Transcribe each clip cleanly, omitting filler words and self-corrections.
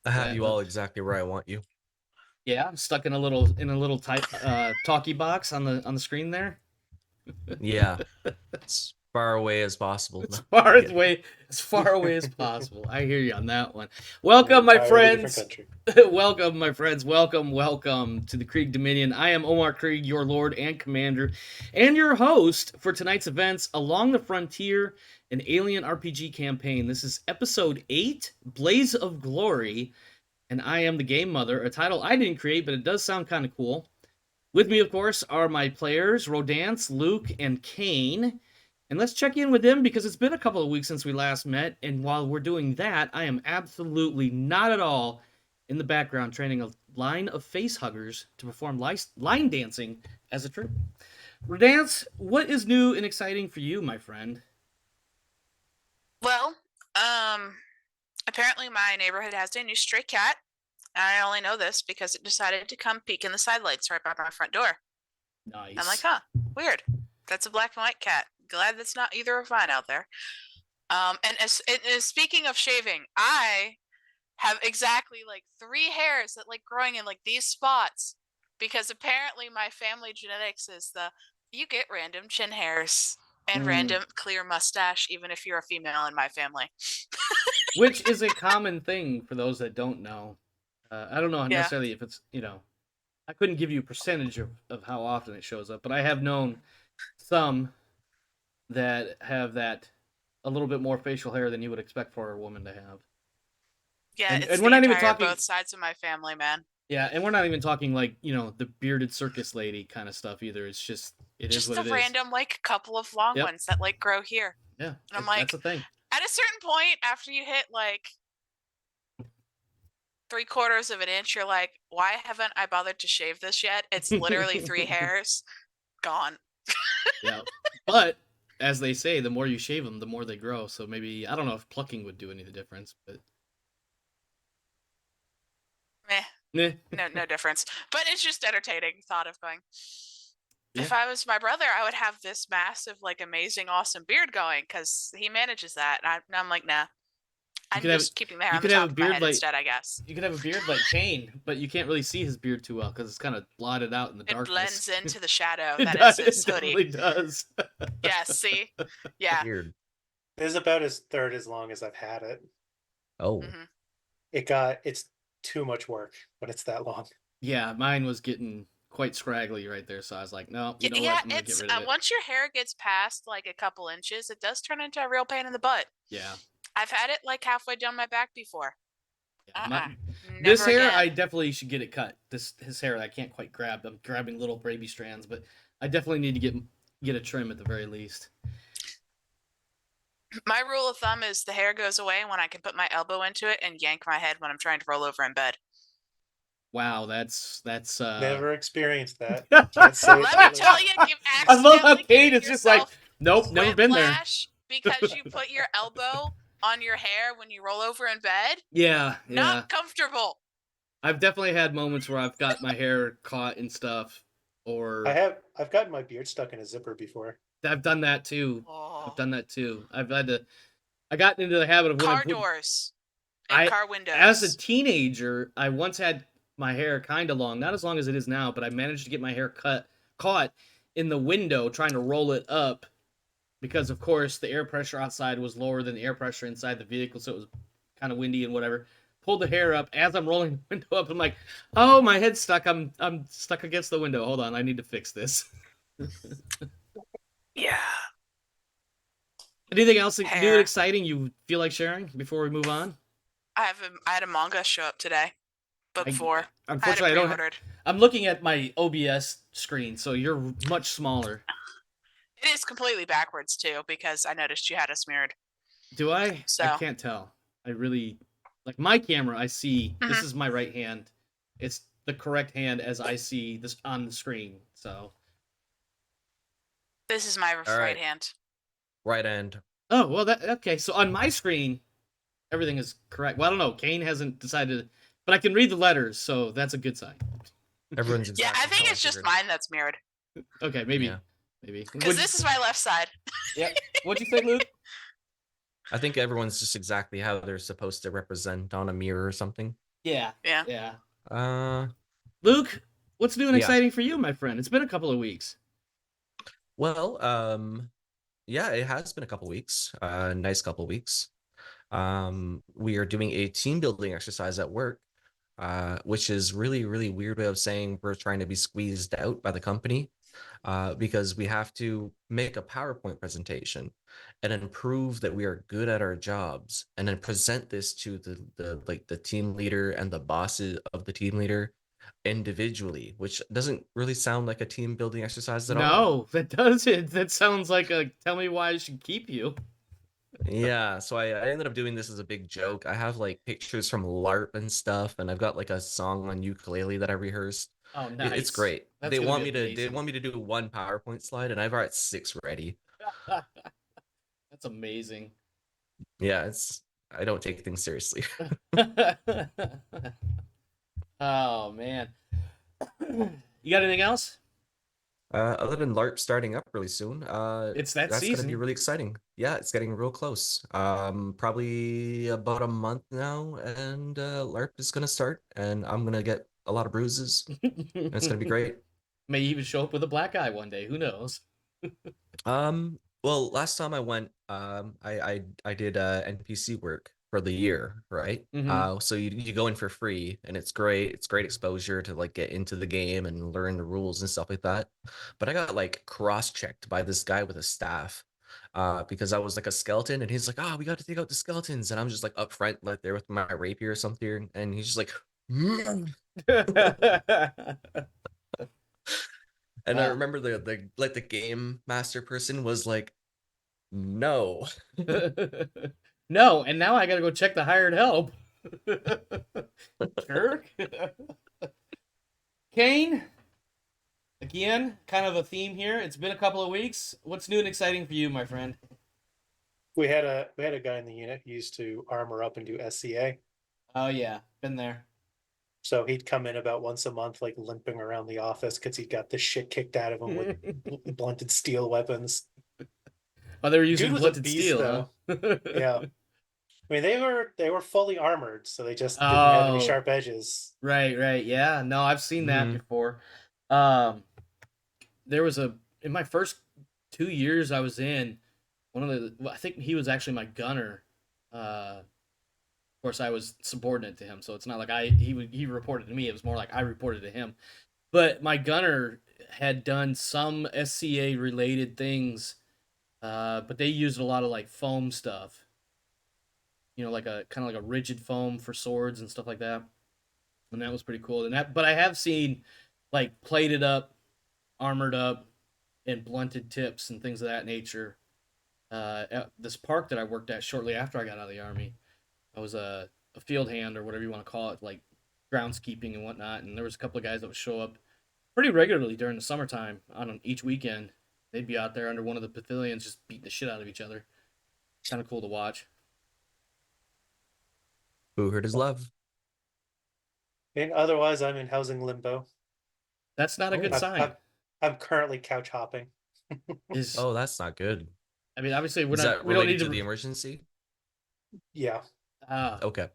I have you all exactly where I want you. Yeah, I'm stuck in a little type talkie box on the screen there. Yeah, as far away as possible. As No, far I'm as kidding. way as far away as possible. I hear you on that one. In an Welcome, my entirely different friends. country. Welcome, my friends. Welcome to the Krieg Dominion. I am Omar Krieg, your lord and commander, and your host for tonight's events along the frontier, an alien RPG campaign. This is episode 8, Blaze of Glory, and I am the game mother, a title I didn't create, but it does sound kind of cool. With me, of course, are my players, Rodance, Luke, and Kane. And let's check in with them because it's been a couple of weeks since we last met. And while we're doing that, I am absolutely not at all in the background training a line of face huggers to perform line dancing as a troop. Rodance, what is new and exciting for you, my friend? Well, apparently my neighborhood has a new stray cat. I only know this because it decided to come peek in the side lights right by my front door. Nice. I'm like, huh, weird. That's a black and white cat. Glad that's not either of mine out there. And as speaking of shaving, I have exactly like 3 hairs that like growing in like these spots because apparently my family genetics is you get random chin hairs and random clear mustache even if you're a female in my family. Which is a common thing for those that don't know. I don't know necessarily if it's, I couldn't give you a percentage of how often it shows up, but I have known some that have that a little bit more facial hair than you would expect for a woman to have. Yeah, and we're not even talking both sides of my family, man. Yeah, and we're not even talking like the bearded circus lady kind of stuff either. It's just just is what a random like couple of long ones that like grow here. Yeah, and I'm like, that's the thing. At a certain point, after you hit like 3/4 of an inch, you're like, why haven't I bothered to shave this yet? It's literally 3 hairs gone. Yeah, but as they say, the more you shave them, the more they grow. So maybe I don't know if plucking would do any of the difference, but no difference. But it's just entertaining thought of going. Yeah. If I was my brother, I would have this massive, like, amazing, awesome beard going because he manages that. And I'm like, nah. I'm just keeping the hair on the top of my head instead, I guess. You could have a beard like Kane, but you can't really see his beard too well because it's kind of blotted out in the darkness. It blends into the shadow that is his hoodie. It does. Yeah, see? Yeah. Weird. It is about as third as long as I've had it. Oh. It's too much work when it's that long. Yeah, mine was getting quite scraggly right there, so I was like, no, you know what? I'm gonna get rid of it. Once your hair gets past like a couple inches, it does turn into a real pain in the butt. Yeah. I've had it like halfway down my back before. Yeah, this hair, I definitely should get it cut. His hair, I can't quite grab. I'm grabbing little baby strands, but I definitely need to get a trim at the very least. My rule of thumb is the hair goes away when I can put my elbow into it and yank my head when I'm trying to roll over in bed. Wow, that's never experienced that. Let me tell you, I love how Kate is just like, nope, never been there. Because you put your elbow on your hair when you roll over in bed. Yeah. Not comfortable. I've definitely had moments where I've got my hair caught and stuff, or I've gotten my beard stuck in a zipper before. I've done that too. I've gotten into the habit of car doors and car windows. As a teenager, I once had my hair kind of long, not as long as it is now, but I managed to get my hair caught in the window trying to roll it up because, of course, the air pressure outside was lower than the air pressure inside the vehicle, so it was kind of windy and whatever. Pulled the hair up as I'm rolling the window up. I'm like, oh, my head's stuck. I'm stuck against the window. Hold on, I need to fix this. Yeah. Anything else new and exciting you feel like sharing before we move on? I had a manga show up today. Book 4. Unfortunately, I don't. I'm looking at my OBS screen, so you're much smaller. It is completely backwards too, because I noticed you had us mirrored. Do I? So I can't tell. I really like my camera. I see this is my right hand. It's the correct hand as I see this on the screen. So this is my right hand. Right hand. Oh well, okay. So on my screen, everything is correct. Well, I don't know. Kane hasn't decided, but I can read the letters, so that's a good sign. Everyone's exactly I think it's just mine that's mirrored. Okay, maybe. Because this is my left side. Yeah. What'd you say, Luke? I think everyone's just exactly how they're supposed to represent on a mirror or something. Yeah. Yeah. Yeah. Uh, Luke, what's new and Yeah. exciting for you, my friend? It's been a couple of weeks. well, yeah, it has been a couple weeks. Nice couple weeks. We are doing a team building exercise at work, which is really, really weird way of saying we're trying to be squeezed out by the company, because we have to make a PowerPoint presentation and then prove that we are good at our jobs, and then present this to the team leader and the bosses of the team leader individually, which doesn't really sound like a team building exercise at all. No, that doesn't. That sounds like a tell me why I should keep you. Yeah, so I ended up doing this as a big joke. I have like pictures from LARP and stuff, and I've got like a song on ukulele that I rehearsed. Oh, It's nice. great. That's They gonna want be me to amazing. do one PowerPoint slide, and I've got 6 ready. That's amazing. Yeah, I don't take things seriously. Oh man. You got anything else? Other than LARP starting up really soon, It's that that's gonna be season. really exciting. Yeah, it's getting real close. Probably about a month now, and LARP is gonna start, and I'm gonna get a lot of bruises, and it's gonna be great. May even show up with a black eye one day. Who knows? Well, last time I went, I did NPC work for the year, right? Mhm. So you go in for free, and it's great. It's great exposure to like get into the game and learn the rules and stuff like that. But I got like cross-checked by this guy with a staff, because I was like a skeleton, and he's like, "Oh, we got to take out the skeletons," and I'm just like up front, like there with my rapier or something, and he's just like, "Mm." And I Wow. remember the game master person was like, "No." No, and now I gotta go check the hired help. Jerk. Kane, again, kind of a theme here. It's been a couple of weeks. What's new and exciting for you, my friend? We had a guy in the unit who used to armor up and do SCA. Oh yeah, been there. So he'd come in about once a month, like limping around the office because he got the shit kicked out of him with blunted steel weapons. Oh, they were Dude using was a blunted beast, steel, huh? Yeah. I mean, they were fully armored, so they just didn't have any Oh, sharp edges. right. Yeah, no, I've seen that Mhm. before. Um, there was in my first 2 years I was in I think he was actually my gunner. Of course, I was subordinate to him, so it's not like he reported to me. It was more like I reported to him. But my gunner had done some SCA related things, but they used a lot of like foam stuff. Like a kind of like a rigid foam for swords and stuff like that. And that was pretty cool. But I have seen like plated up, armored up, and blunted tips and things of that nature. At this park that I worked at shortly after I got out of the army, I was a field hand or whatever you want to call it, like groundskeeping and whatnot. And there was a couple of guys that would show up pretty regularly during the summertime on each weekend. They'd be out there under one of the pavilions just beating the shit out of each other. Kind of cool to watch. Who hurt his love? And otherwise, I'm in housing limbo. That's not a good Oh. sign. I'm currently couch hopping. Is Oh, that's not good. I mean, obviously Is that we don't related need to to. the emergency? Yeah. Okay.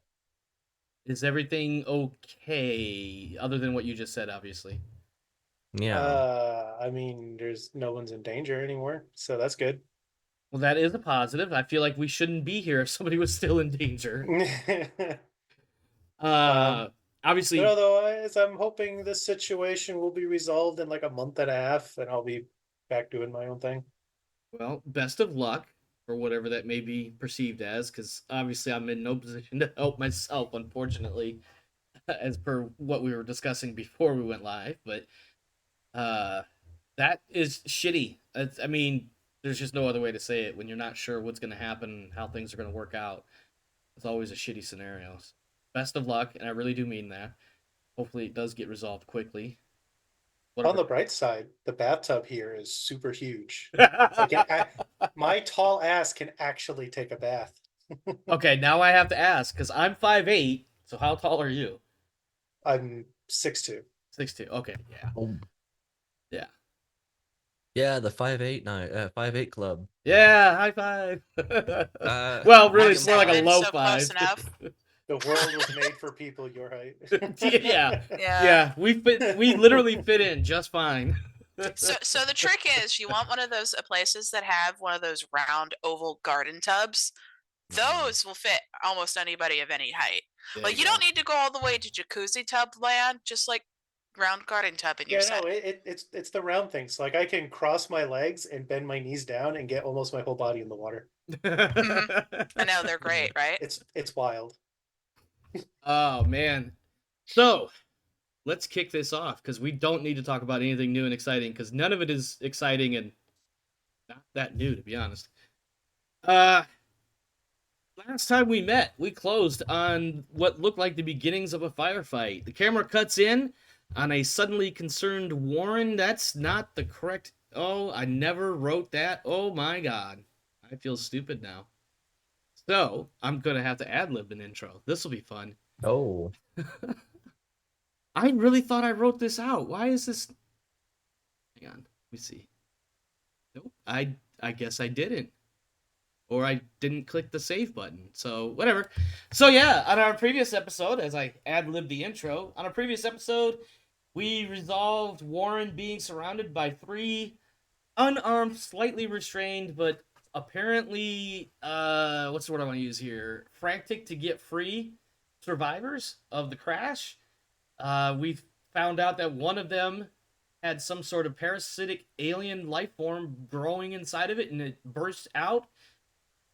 Is everything okay other than what you just said? Obviously. Yeah. I mean, there's no one's in danger anymore, so that's good. Well, that is a positive. I feel like we shouldn't be here if somebody was still in danger. But Obviously, otherwise, I'm hoping this situation will be resolved in like a month and a half, and I'll be back doing my own thing. well, best of luck for whatever that may be perceived as, because obviously I'm in no position to help myself, unfortunately, as per what we were discussing before we went live. But that is shitty. I mean, there's just no other way to say it. When you're not sure what's going to happen, how things are going to work out, it's always a shitty scenario. So best of luck, and I really do mean that. Hopefully, it does get resolved quickly. On the bright side, the bathtub here is super huge. My tall ass can actually take a bath. Okay, now I have to ask because I'm 5'8". So how tall are you? I'm 6'2". 6'2". Okay, yeah, Oh. yeah, Yeah, the 5'8" club. yeah. High five. Uh, Well, really, Max it's more like a Seven, low so five. close enough. The world was made for people your height. Yeah. Yeah. Yeah, we literally fit in just fine. So the trick is you want one of those places that have one of those round oval garden tubs. Those will fit almost anybody of any height. There Like you you don't go. need to go all the way to jacuzzi tub land, just like round garden tub and you're Yeah, set. no, it's the round things. Like I can cross my legs and bend my knees down and get almost my whole body in the water. I know they're great, right? It's wild. Oh man. So let's kick this off because we don't need to talk about anything new and exciting because none of it is exciting and not that new, to be honest. Last time we met, we closed on what looked like the beginnings of a firefight. The camera cuts in on a suddenly concerned Warren. That's not the correct. Oh, I never wrote that. Oh my god. I feel stupid now. So, I'm going to have to ad-lib an intro. This will be fun. Oh, I really thought I wrote this out. Why is this? Hang on. Let me see. Nope. I guess I didn't. Or I didn't click the save button. So, whatever. So, yeah, on our previous episode, as I ad-libbed the intro, on our previous episode, we resolved Warren being surrounded by 3 unarmed, slightly restrained, but apparently, what's the word I want to use here? Frantic to get free survivors of the crash. We found out that one of them had some sort of parasitic alien life form growing inside of it, and it burst out,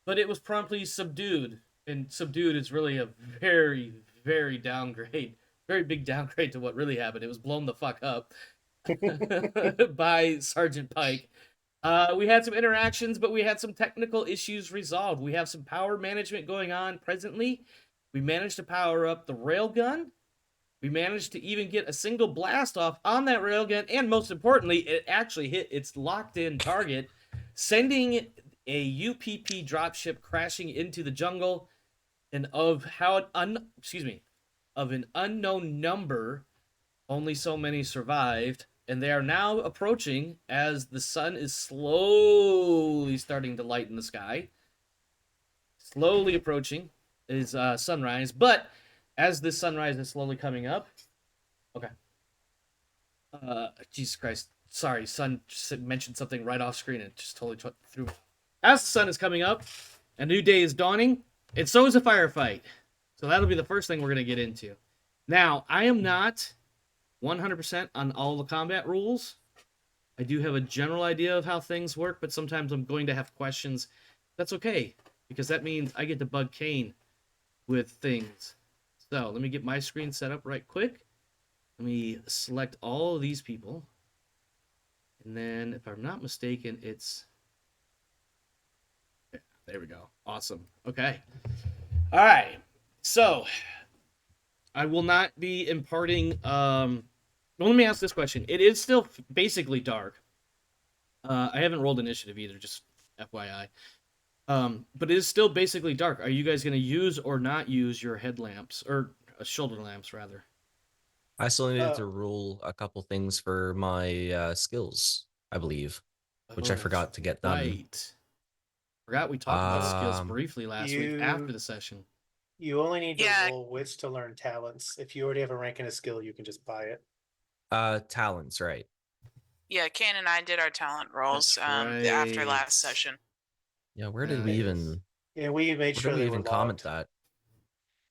but it was promptly subdued. And subdued is really a very, very downgrade, very big downgrade to what really happened. It was blown the fuck up by Sergeant Pike. We had some interactions, but we had some technical issues resolved. We have some power management going on presently. We managed to power up the railgun. We managed to even get a single blast off on that railgun, and most importantly, it actually hit its locked-in target, sending a UPP dropship crashing into the jungle, and of an unknown number, only so many survived, and they are now approaching as the sun is slowly starting to lighten the sky. Slowly approaching is sunrise, but as this sunrise is slowly coming up, okay. Jesus Christ. Sorry, Sun just mentioned something right off screen and it just totally threw me. As the sun is coming up, a new day is dawning, and so is a firefight. So that'll be the first thing we're going to get into. Now, I am not 100% on all the combat rules. I do have a general idea of how things work, but sometimes I'm going to have questions. That's okay, because that means I get to bug Kane with things. So let me get my screen set up right quick. Let me select all of these people. And then, if I'm not mistaken, it's... There we go. Awesome. Okay. All right. So, I will not be imparting... Well, let me ask this question. It is still basically dark. I haven't rolled initiative either, just FYI. But it is still basically dark. Are you guys going to use or not use your headlamps? Or shoulder lamps, rather? I still needed to rule a couple things for my skills, I believe, which I forgot to get done. Right. Forgot we talked about skills briefly last week after the session. You only need to roll wits to learn talents. If you already have a rank in a skill, you can just buy it. Talents, right. Yeah, Kane and I did our talent rolls after last session. Yeah, where did we even... Yeah, we made sure they even comment that.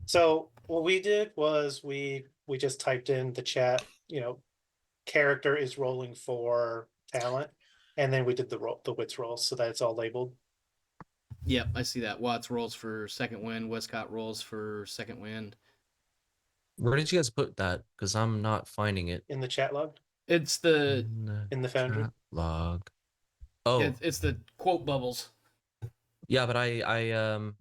So what we did was we just typed in the chat, character is rolling for talent, and then we did the wits rolls so that it's all labeled. Yep, I see that. Watts rolls for second wind. Wescott rolls for second wind. Where did you guys put that? Because I'm not finding it. In the chat log? It's the... In the Foundry? Chat log. Oh. It's the quote bubbles. Yeah, but I'm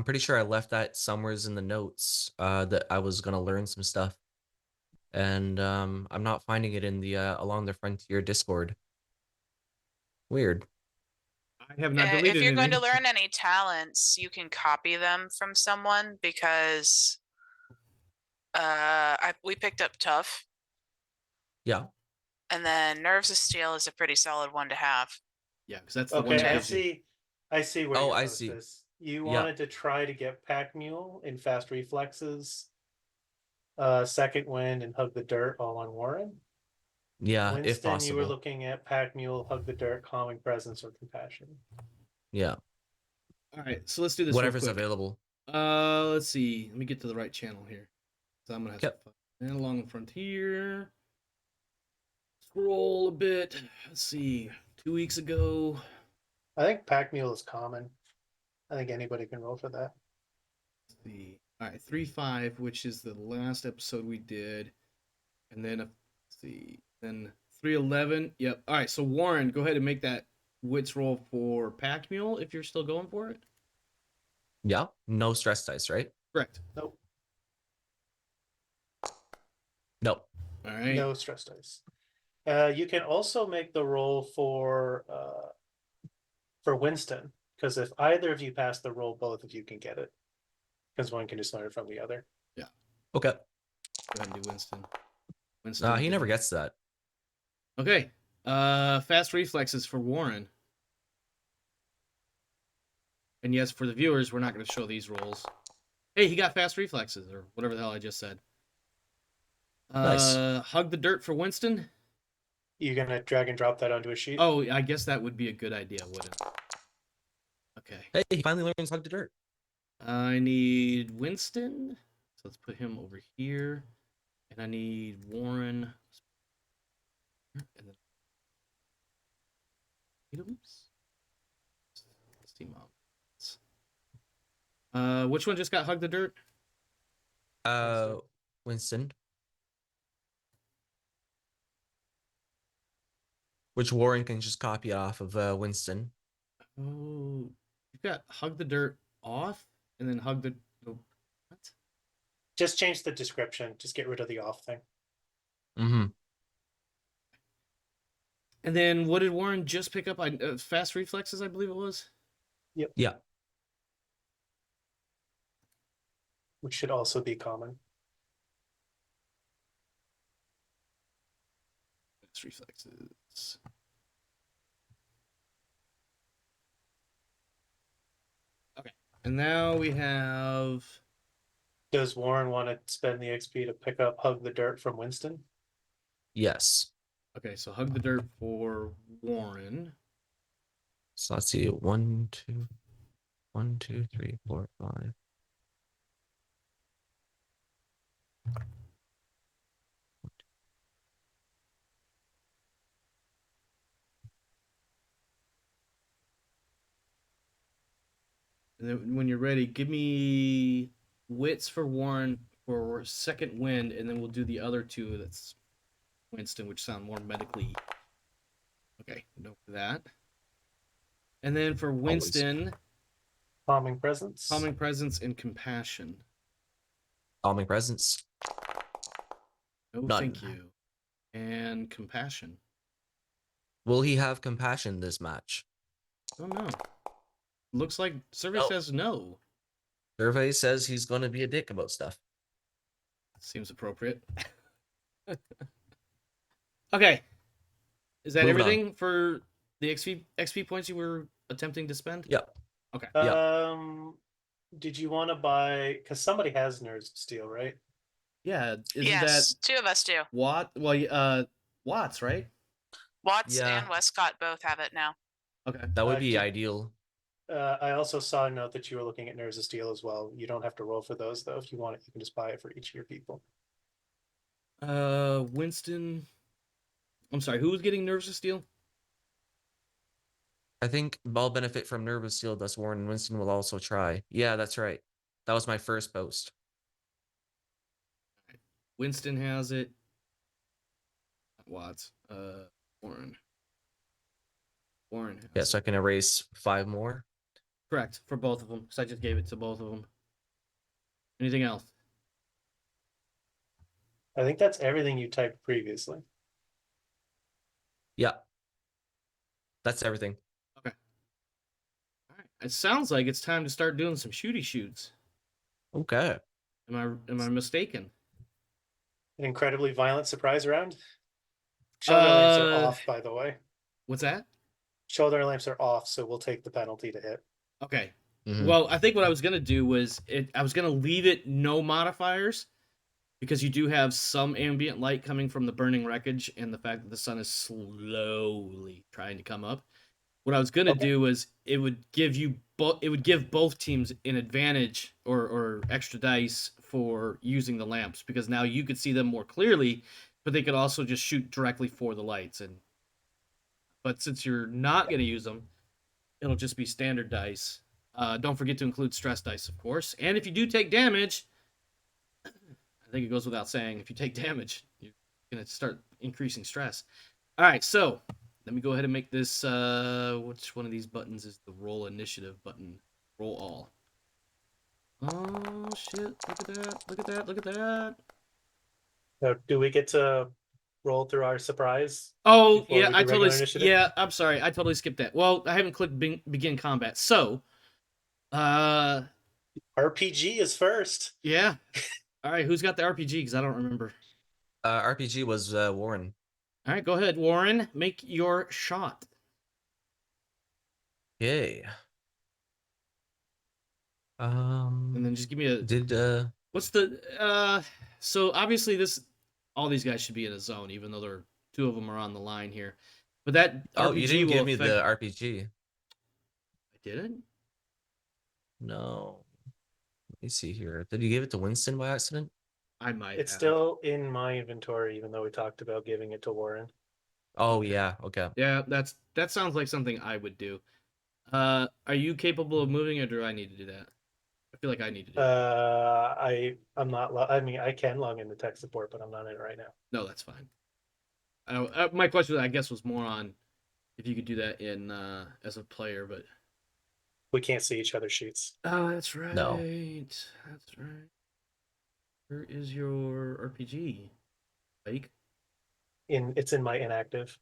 pretty sure I left that somewheres in the notes that I was going to learn some stuff. And I'm not finding it in the Along the Frontier Discord. Weird. I have not deleted If you're going to anything. learn any talents, you can copy them from someone because we picked up Tough. Yeah. And then Nerves of Steel is a pretty solid one to have. Yeah, because that's the one. Okay, I see where. Oh, I see. You Yeah. wanted to try to get Pack Mule in fast reflexes, second wind, and hug the dirt all on Warren. Yeah, if Winston, you were possible. looking at Pack Mule, hug the dirt, calming presence, or compassion. Yeah. All right, so let's do this Whatever's real quick. available. Let's see. Let me get to the right channel here. So I'm gonna have some fun. And along the frontier. Scroll a bit. Let's see. 2 weeks ago. I think Pack Mule is common. I think anybody can roll for that. Let's see. All right, 3-5, which is the last episode we did, and then let's see, then 3-11. Yep. All right, so Warren, go ahead and make that wits roll for Pack Mule if you're still going for it. Yeah. No stress dice, right? Correct. Nope. Nope. All right. No stress dice. You can also make the roll for Winston, because if either of you pass the roll, both of you can get it, because one can just learn from the other. Okay. Go ahead and do Winston. Winston. He never gets that. Okay. Fast reflexes for Warren. And yes, for the viewers, we're not going to show these rolls. Hey, he got fast reflexes, or whatever the hell I just said. Nice. Hug the dirt for Winston. You're gonna drag and drop that onto a sheet. Oh, I guess that would be a good idea, wouldn't it? Okay. Hey, he finally learns hug the dirt. I need Winston. So let's put him over here. And I need Warren. And then items. Let's see, Mom. Which one just got hug the dirt? Winston. Which Warren can just copy off of Winston. Oh, you've got hug the dirt off and then hug the. Oh, what? Just change the description. Just get rid of the off thing. Mm-hmm. And then what did Warren just pick up? Fast reflexes, I believe it was. Yep. Yeah. Which should also be common. Fast reflexes. Okay, and now we have. Does Warren want to spend the XP to pick up hug the dirt from Winston? Yes. Okay, so hug the dirt for Warren. So let's see. 1, 2, 1, 2, 3, 4, 5. And then when you're ready, give me wits for Warren for second wind, and then we'll do the other two. That's Winston, which sound more medically. Okay, no for that. And then for Winston, Calming presence. calming presence and compassion. Calming presence. No, None. thank you. And compassion. Will he have compassion this match? Oh no. Looks like survey No. says no. Survey says he's going to be a dick about stuff. Seems appropriate. Okay. Is that Moving everything for the XP points you were attempting to spend? Yeah. Okay. Did you want to buy? Because somebody has Nerds Steel, right? Yeah. Isn't Yes, that two of us do. Watts, right? Watts Yeah. and Wescott both have it now. Okay. That would Uh, be did- ideal. I also saw a note that you were looking at Nerds of Steel as well. You don't have to roll for those though. If you want it, you can just buy it for each of your people. Winston. I'm sorry, who was getting Nerves of Steel? I think I'll benefit from Nervous Steel. Thus, Warren and Winston will also try. Yeah, that's right. That was my first post. Winston has it. Watts. Warren. Warren has Yeah, so I can erase 5 more. Correct, for both of them, because I just gave it to both of them. Anything else? I think that's everything you typed previously. Yeah. That's everything. All right. It sounds like it's time to start doing some shooty shoots. Okay. Am I mistaken? An incredibly violent surprise round. Shoulder lamps are off, by the way. What's that? Shoulder lamps are off, so we'll take the penalty to hit. Okay. Mhm. Well, I think what I was gonna do was I was gonna leave it no modifiers because you do have some ambient light coming from the burning wreckage and the fact that the sun is slowly trying to come up. What I was gonna Okay. do was it would give both teams an advantage or extra dice for using the lamps because now you could see them more clearly, but they could also just shoot directly for the lights. And but since you're not gonna use them, it'll just be standard dice. Don't forget to include stress dice, of course. And if you do take damage, I think it goes without saying, if you take damage, you're gonna start increasing stress. All right, so let me go ahead and make this. Which one of these buttons is the roll initiative button? Roll all. Oh shit! Look at that! Look at that! Look at that! So do we get to roll through our surprise Oh before yeah, we I do totally. regular initiative? Yeah, I'm sorry. I totally skipped that. Well, I haven't clicked begin combat. So, uh, RPG is first. yeah. All right, who's got the RPG? Because I don't remember. RPG was Warren. All right, go ahead, Warren. Make your shot. Yay. And then just give me a Did what's the so obviously all these guys should be in a zone, even though there are two of them are on the line here. But that oh, you RPG didn't will give me affect. the RPG. I didn't. No. Let me see here. Did you give it to Winston by accident? I might It's have. still in my inventory, even though we talked about giving it to Warren. Oh Okay. yeah, okay. Yeah, that sounds like something I would do. Are you capable of moving, or do I need to do that? I feel like I need to do that. I'm not. I mean, I can log into tech support, but I'm not in it right now. No, that's fine. My question, I guess, was more on if you could do that in as a player, but We can't see each other's sheets. oh, that's right. No. That's right. Where is your RPG? Pike? It's in my inactive.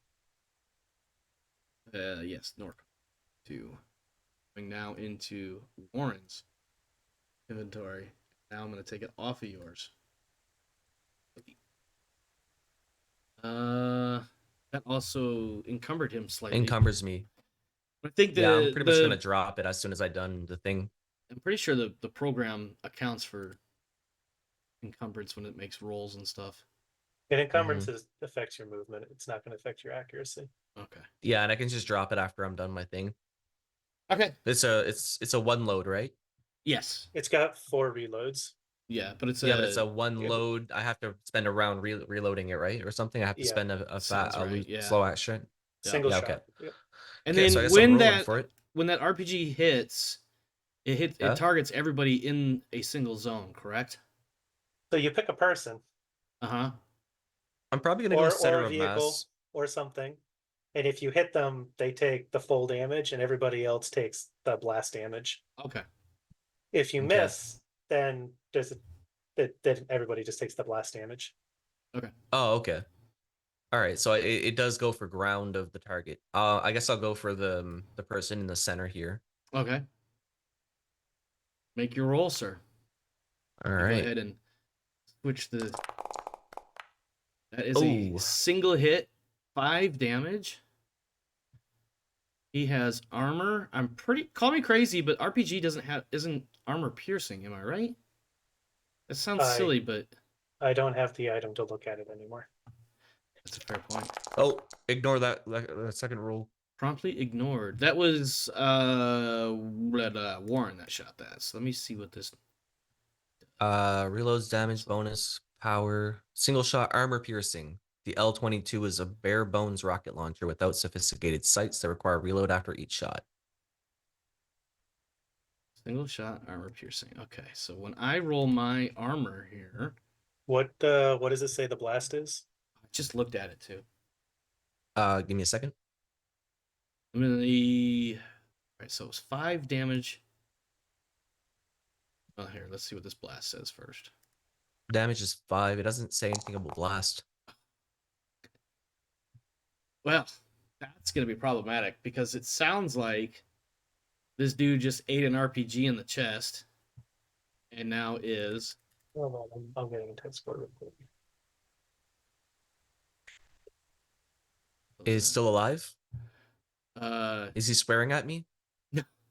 Yes, Nork. Two. Going now into Warren's inventory. Now I'm going to take it off of yours. That also encumbered him slightly. Encumbers me. I think Yeah, I'm pretty much gonna drop it as soon as I done the thing. I'm pretty sure the program accounts for encumbrance when it makes rolls and stuff. And encumbrances affects your movement. It's not going to affect your accuracy. Okay. Yeah, and I can just drop it after I'm done my thing. Okay. It's a one load, right? Yes. It's got 4 reloads. Yeah, but it's but it's a one yeah. load. I have to spend a round reloading it, right, or something. I have to Yeah. spend a Sounds right, yeah. slow action. Yeah. Single Yeah, shot. okay. Yep. And Okay, then so I guess I'm rolling for it. when that RPG hits, it Yeah. targets everybody in a single zone, correct? So you pick a person Uh-huh. I'm probably gonna go or center a of vehicle mass. or something. And if you hit them, they take the full damage and everybody else takes the blast damage. Okay. If you Okay. miss, then then everybody just takes the blast damage. Okay. Oh, okay. All right, so it does go for ground of the target. I guess I'll go for the person in the center here. Okay. Make your roll, sir. All Go right. ahead and switch the. That is Ooh. a single hit, 5 damage. He has armor. Call me crazy, but RPG isn't armor piercing. Am I right? That sounds silly, but I don't have the item to look at it anymore. that's a fair point. Oh, ignore that second roll. Promptly ignored. That was Warren that shot that. So let me see what this. Reloads damage bonus power single shot armor piercing. The L-22 is a bare bones rocket launcher without sophisticated sights that require reload after each shot. Single shot armor piercing. Okay, so when I roll my armor here, What does it say the blast is? I just looked at it too. Give me a second. I'm gonna all right, so it's 5 damage. Oh, here, let's see what this blast says first. Damage is 5. It doesn't say anything about blast. Well, that's gonna be problematic because it sounds like this dude just ate an RPG in the chest, and now is. Hold on, I'm getting a text for it real quick. Is still alive? Uh, Is he swearing at me?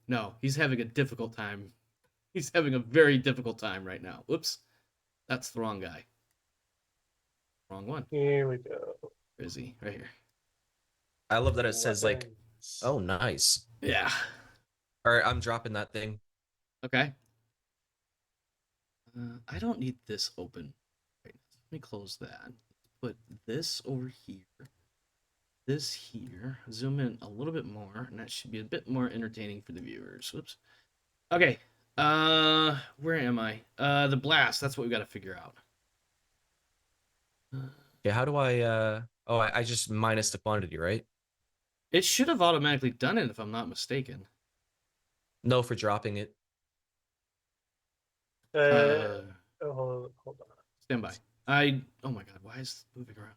No, he's having a difficult time. He's having a very difficult time right now. Whoops. That's the wrong guy. Wrong one. Here we go. Where is he? Right here. I love that it says like, Weapons. oh, nice. Yeah. All right, I'm dropping that thing. Okay. I don't need this open. Right. Let me close that. Put this over here. This here. Zoom in a little bit more, and that should be a bit more entertaining for the viewers. Whoops. Okay. Where am I? The blast. That's what we got to figure out. Yeah, how do I oh, I just minus the quantity, right? It should have automatically done it if I'm not mistaken. No, for dropping it. Oh, hold on. Stand by. Oh my god, why is it moving around?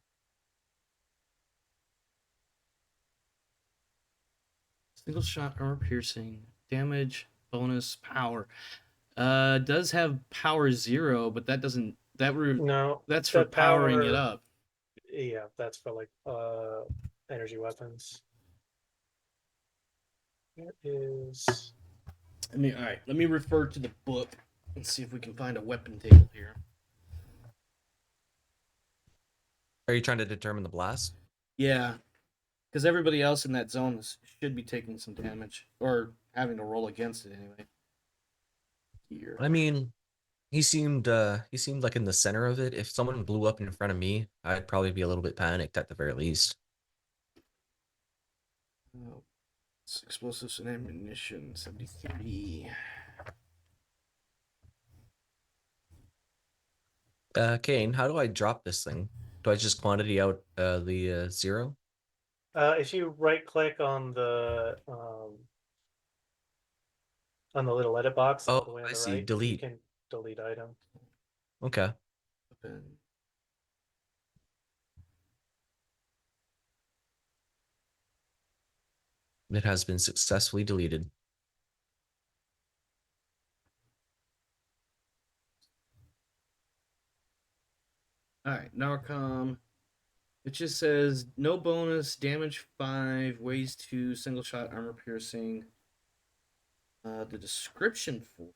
Single shot armor piercing, damage, bonus, power. Does have power 0, but that doesn't No, that's for the powering it power- up. Yeah, that's for like energy weapons. It is. Let me refer to the book and see if we can find a weapon table here. Are you trying to determine the blast? Yeah, because everybody else in that zone should be taking some damage or having to roll against it anyway. Here. I mean, he seemed like in the center of it. If someone blew up in front of me, I'd probably be a little bit panicked at the very least. Oh, it's explosives and ammunition, 73. Kane, how do I drop this thing? Do I just quantity out the 0? If you right click on the little edit box all the Oh, way on I the see. right, you Delete. can delete item. Okay. Open. It has been successfully deleted. All right, Narcom. It just says no bonus, damage 5, weighs 2, single shot, armor piercing. The description for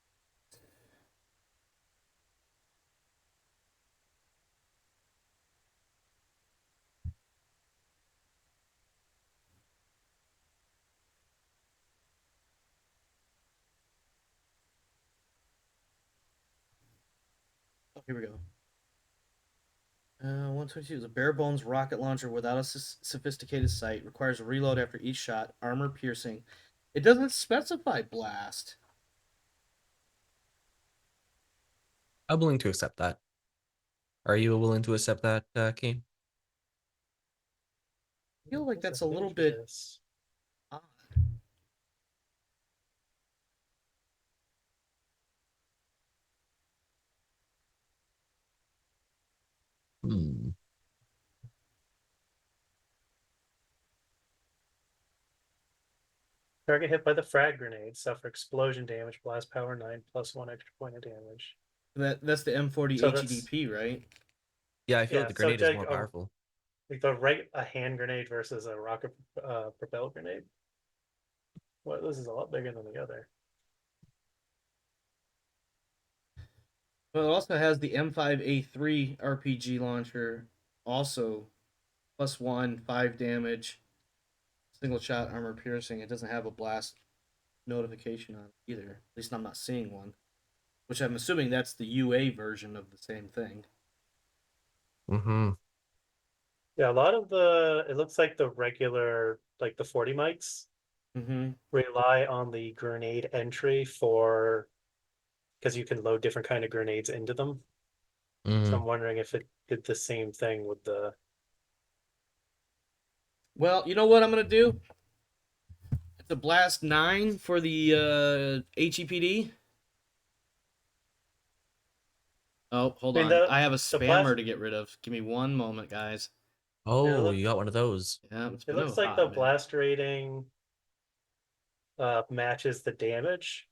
oh, here we go. 122 is a bare bones rocket launcher without a sophisticated sight. Requires a reload after each shot. Armor piercing. It doesn't specify blast. I'm willing to accept that. Are you willing to accept that, Kane? I feel like What's that's a the little page for bit this? odd. Hmm. Target hit by the frag grenade, suffer explosion damage, blast power 9 plus 1 extra point of damage. That's the M40 So that's- HEDP, right? Yeah, I feel like Yeah, the so grenade is take more powerful. like a hand grenade versus a rocket propelled grenade. Well, this is a lot bigger than the other. Well, it also has the M5A3 RPG launcher, also +1, 5 damage, single shot armor piercing. It doesn't have a blast notification on it either. At least I'm not seeing one. Which I'm assuming that's the UA version of the same thing. Mm-hmm. Yeah, a lot of it looks like the regular, like the 40 mics Mm-hmm. rely on the grenade entry because you can load different kind of grenades into them. Mm-hmm. So I'm wondering if it did the same thing with the. Well, you know what I'm gonna do? It's a blast 9 for the HEPD. Oh, hold I mean, on. I have a the spammer blast- to get rid of. Give me one moment, guys. Oh, look- you got one of those. Yeah, it's It been looks a like hot the minute. blast rating matches the damage.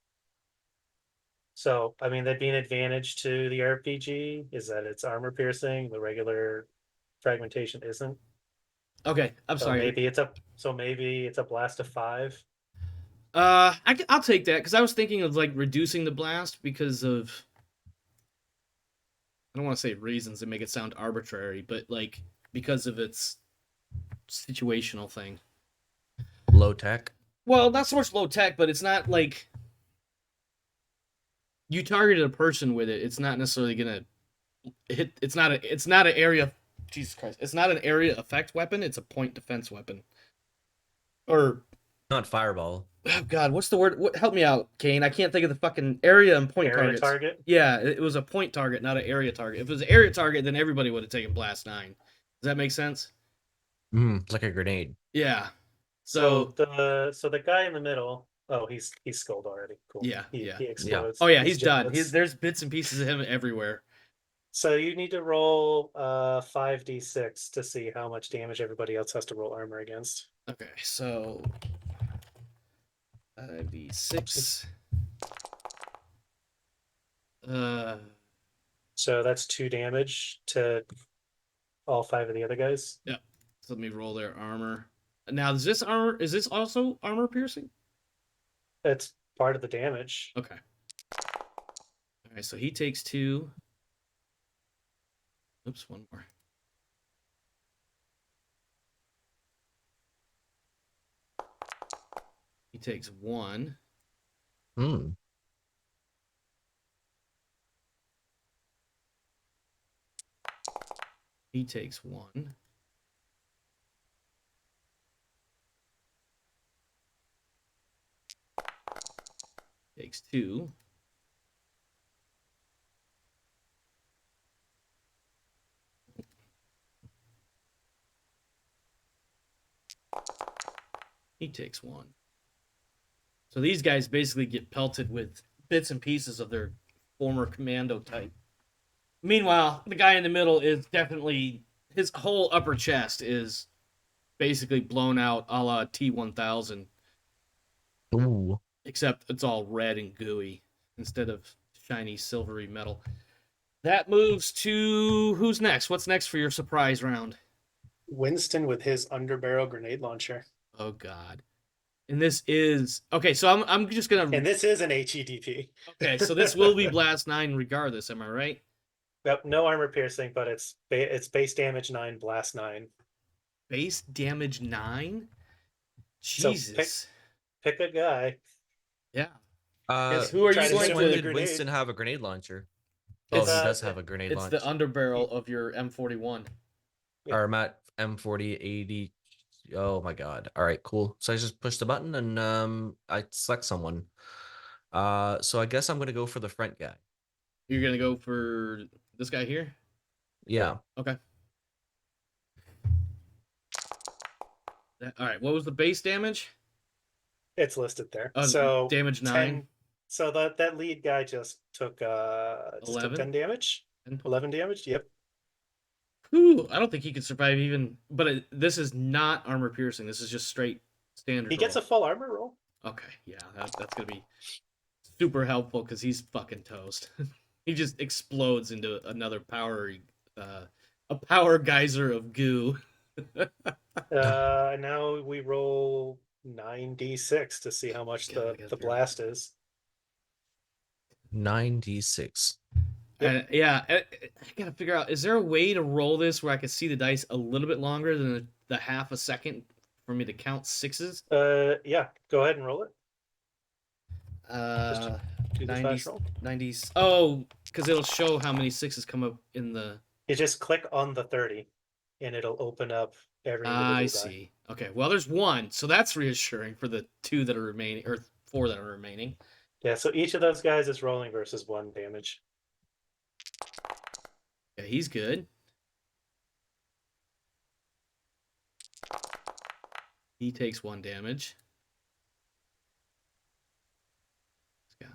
So, I mean, that'd be an advantage to the RPG is that it's armor piercing. The regular fragmentation isn't. Okay, I'm So sorry. maybe it's a blast of 5. I'll take that because I was thinking of like reducing the blast because of I don't want to say reasons that make it sound arbitrary, but like because of its situational thing. Low tech. Well, not so much low tech, but it's not like you targeted a person with it. It's not necessarily gonna hit. It's not an area. Jesus Christ! It's not an area effect weapon. It's a point defense weapon. Or Not fireball. oh god, what's the word? Help me out, Kane. I can't think of the fucking area and point Area targets. target? Yeah, it was a point target, not an area target. If it was an area target, then everybody would have taken blast 9. Does that make sense? Like a grenade. Yeah. So the guy in the middle. Oh, he's skulled already. Cool. Yeah, He yeah. explodes. Oh yeah, he's done. giblets. There's bits and pieces of him everywhere. So you need to roll 5d6 to see how much damage everybody else has to roll armor against. Okay, so 5d6. So that's 2 damage to all 5 of the other guys. Yeah. So let me roll their armor. Now, is this also armor piercing? That's part of the damage. Okay. All right, so he takes 2. Oops, one more. He takes 1. Hmm. He takes 1. Takes 2. He takes 1. So these guys basically get pelted with bits and pieces of their former commando type. Meanwhile, the guy in the middle is definitely his whole upper chest is basically blown out a la T-1000. Ooh. Except it's all red and gooey instead of shiny silvery metal. That moves to who's next? What's next for your surprise round? Winston with his underbarrel grenade launcher. Oh god. And this is okay, so I'm just gonna And this is an HEDP. okay, so this will be blast 9 regardless, am I right? Yep, no armor piercing, but it's base damage 9, blast 9. Base damage 9? So Jesus. Pick a guy. Yeah. Yes, who are try you to going hit him When with a did grenade. Winston have a grenade launcher? It's, Oh, he does have a grenade It's launcher. the underbarrel of your M41. Yeah. Or I'm at M40 80. Oh my god. All right, cool. So I just push the button and I select someone. So I guess I'm gonna go for the front guy. You're gonna go for this guy here? Yeah. Okay. All right. What was the base damage? It's listed there. Oh, So damage 9. 10. So that lead guy just took 11? 10 damage. 11 damage. Yep. Whew, I don't think he could survive even. But this is not armor piercing. This is just straight standard. He gets a roll. full armor roll. Okay, yeah, that's gonna be super helpful because he's fucking toast. He just explodes into another a power geyser of goo. Now we roll 9d6 to see how much God, I gotta the figure blast is. 9d6. And yeah, I gotta figure out, is there a way to roll this where I can see the dice a little bit longer than the half a second for me to count 6s? Yeah, go ahead and roll it. Do the 90s, flash roll. 90s. Oh, because it'll show how many 6s come up in the. You just click on the 30 and it'll open up every individual I die. see. Okay, well, there's 1, so that's reassuring for the 2 that are remaining, or 4 that are remaining. Yeah, so each of those guys is rolling versus 1 damage. Yeah, he's good. He takes 1 damage. This guy.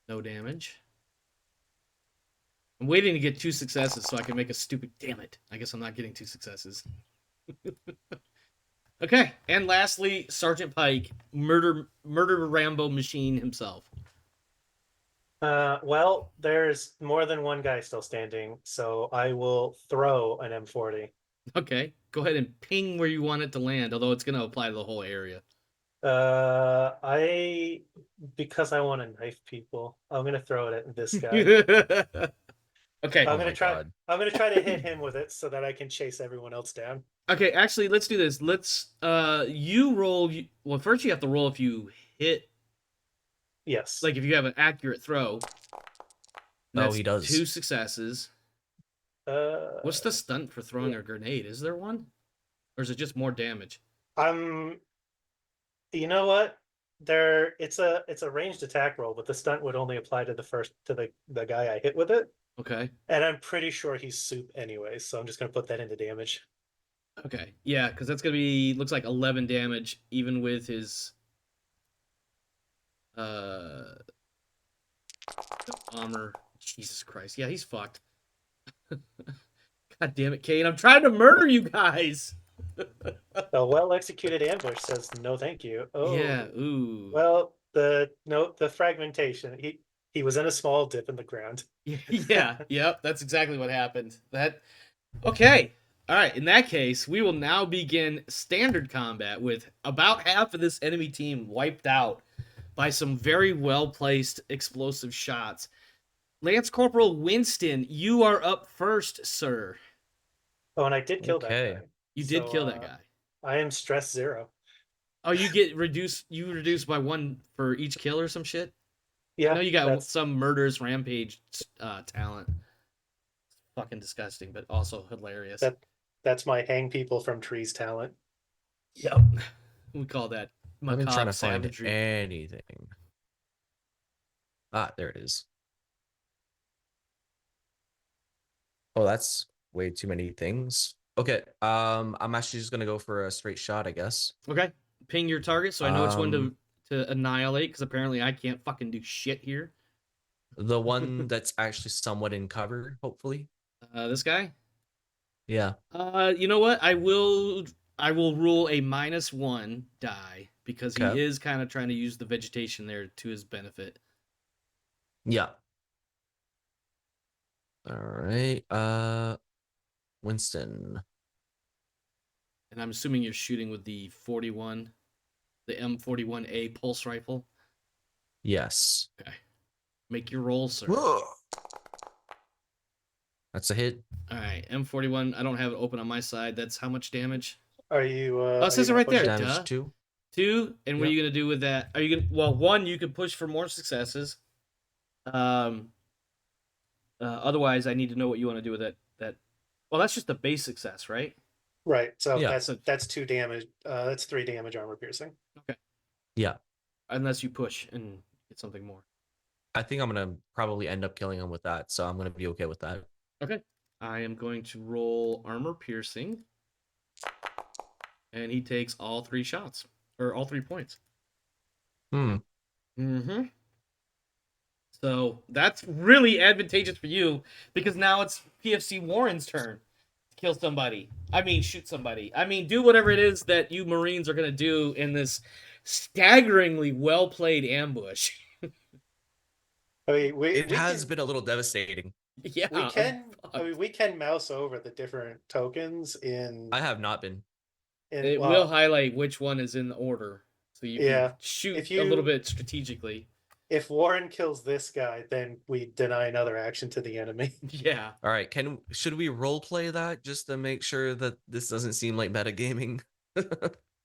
No damage. I'm waiting to get 2 successes so I can make a stupid. Damn it! I guess I'm not getting 2 successes. Okay, and lastly, Sergeant Pike, murder Rambo machine himself. Well, there's more than one guy still standing, so I will throw an M40. Okay, go ahead and ping where you want it to land, although it's going to apply to the whole area. Because I want to knife people, I'm gonna throw it at this guy. Okay. Oh my God. I'm gonna try to hit him with it so that I can chase everyone else down. Okay, actually, let's do this. Let's you roll. Well, first you have to roll if you hit, Yes. like if you have an accurate throw. And Oh, that's he does. 2 successes. What's the Uh, stunt for throwing a grenade? Is there one, or is it just more damage? I'm. You know what? It's a ranged attack roll, but the stunt would only apply to the guy I hit with it, Okay. and I'm pretty sure he's soup anyway, so I'm just gonna put that into damage. Okay. Yeah, because that's gonna be looks like 11 damage, even with his uh armor. Jesus Christ. Yeah, he's fucked. God damn it, Kane. I'm trying to murder you guys. A well executed ambush says no, thank you. Oh, Yeah. Ooh. well, the fragmentation. He was in a small dip in the ground. Yeah. Yep. That's exactly what happened. Okay. All right. In that case, we will now begin standard combat with about half of this enemy team wiped out by some very well placed explosive shots. Lance Corporal Winston, you are up first, sir. Oh, and I did kill that Okay. guy. You did So, kill that guy. I am stress 0. Oh, you get reduced. You reduce by 1 for each kill or some shit. Yeah, I know you got that's some murderous rampage talent. Fucking disgusting, but also hilarious. that's my hang people from trees talent. Yep. We call that I've been trying macabre to find savagery. anything. Ah, there it is. Oh, that's way too many things. Okay. I'm actually just gonna go for a straight shot, I guess. Okay. Ping your target so I know which one Um, to annihilate, because apparently I can't fucking do shit here. The one that's actually somewhat in cover, hopefully. This guy? Yeah. You know what? I will rule a -1 die because he Okay. is kind of trying to use the vegetation there to his benefit. Yeah. All right. Winston. And I'm assuming you're shooting with the 41, the M41A pulse rifle. Yes. Okay. Make your roll, sir. That's a hit. All right, M41. I don't have it open on my side. That's how much damage? Are you? Oh, it says it right there. Damage Duh. 2. 2. And what are Yep. you gonna do with that? Are you gonna? Well, 1, you can push for more successes. Otherwise, I need to know what you want to do with that. Well, that's just a base success, right? Right. So Yeah. that's 2 damage. That's 3 damage armor piercing. Okay. Yeah. Unless you push and get something more. I think I'm gonna probably end up killing him with that, so I'm gonna be okay with that. Okay. I am going to roll armor piercing. And he takes all 3 shots. Or all 3 points. Mm-hmm. So that's really advantageous for you, because now it's PFC Warren's turn to kill somebody. I mean, shoot somebody. I mean, do whatever it is that you Marines are going to do in this staggeringly well-played ambush. I mean, It has been a little devastating. Yeah. we can. I mean, we can mouse over the different tokens in. I have not been. It will highlight which one is in the order. So you can shoot a little bit strategically. If Warren kills this guy, then we deny another action to the enemy. Yeah. All right. Should we role play that just to make sure that this doesn't seem like metagaming?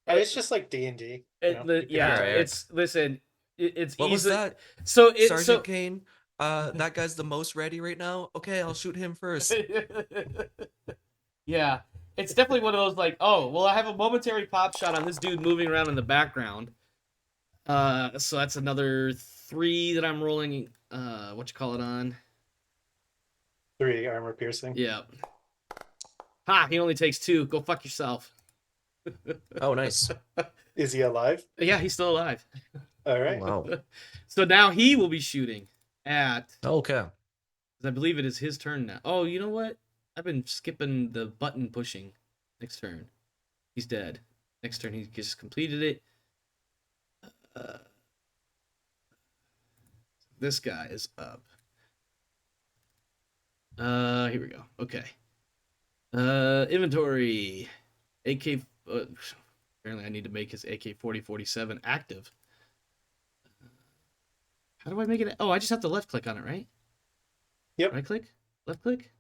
It's just like D&D. Yeah. Alright. It's listen. It's What was easy. that? So it's Sergeant Kane. That guy's the most ready right now. Okay, I'll shoot him first. Yeah, it's definitely one of those like, oh, well, I have a momentary pop shot on this dude moving around in the background. So that's another 3 that I'm rolling. What you call it on? 3 armor piercing. Yeah. Ha! He only takes 2. Go fuck yourself. Oh, nice. Is he alive? Yeah, he's still alive. All right. Wow. So now he will be shooting at. Okay. I believe it is his turn now. Oh, you know what? I've been skipping the button pushing. Next turn, he's dead. Next turn, he just completed it. This guy is up. Here we go. Okay. Inventory. AK. Apparently, I need to make his AK-40-47 active. How do I make it? Oh, I just have to left click on it, right? Yep. Right click? Left click?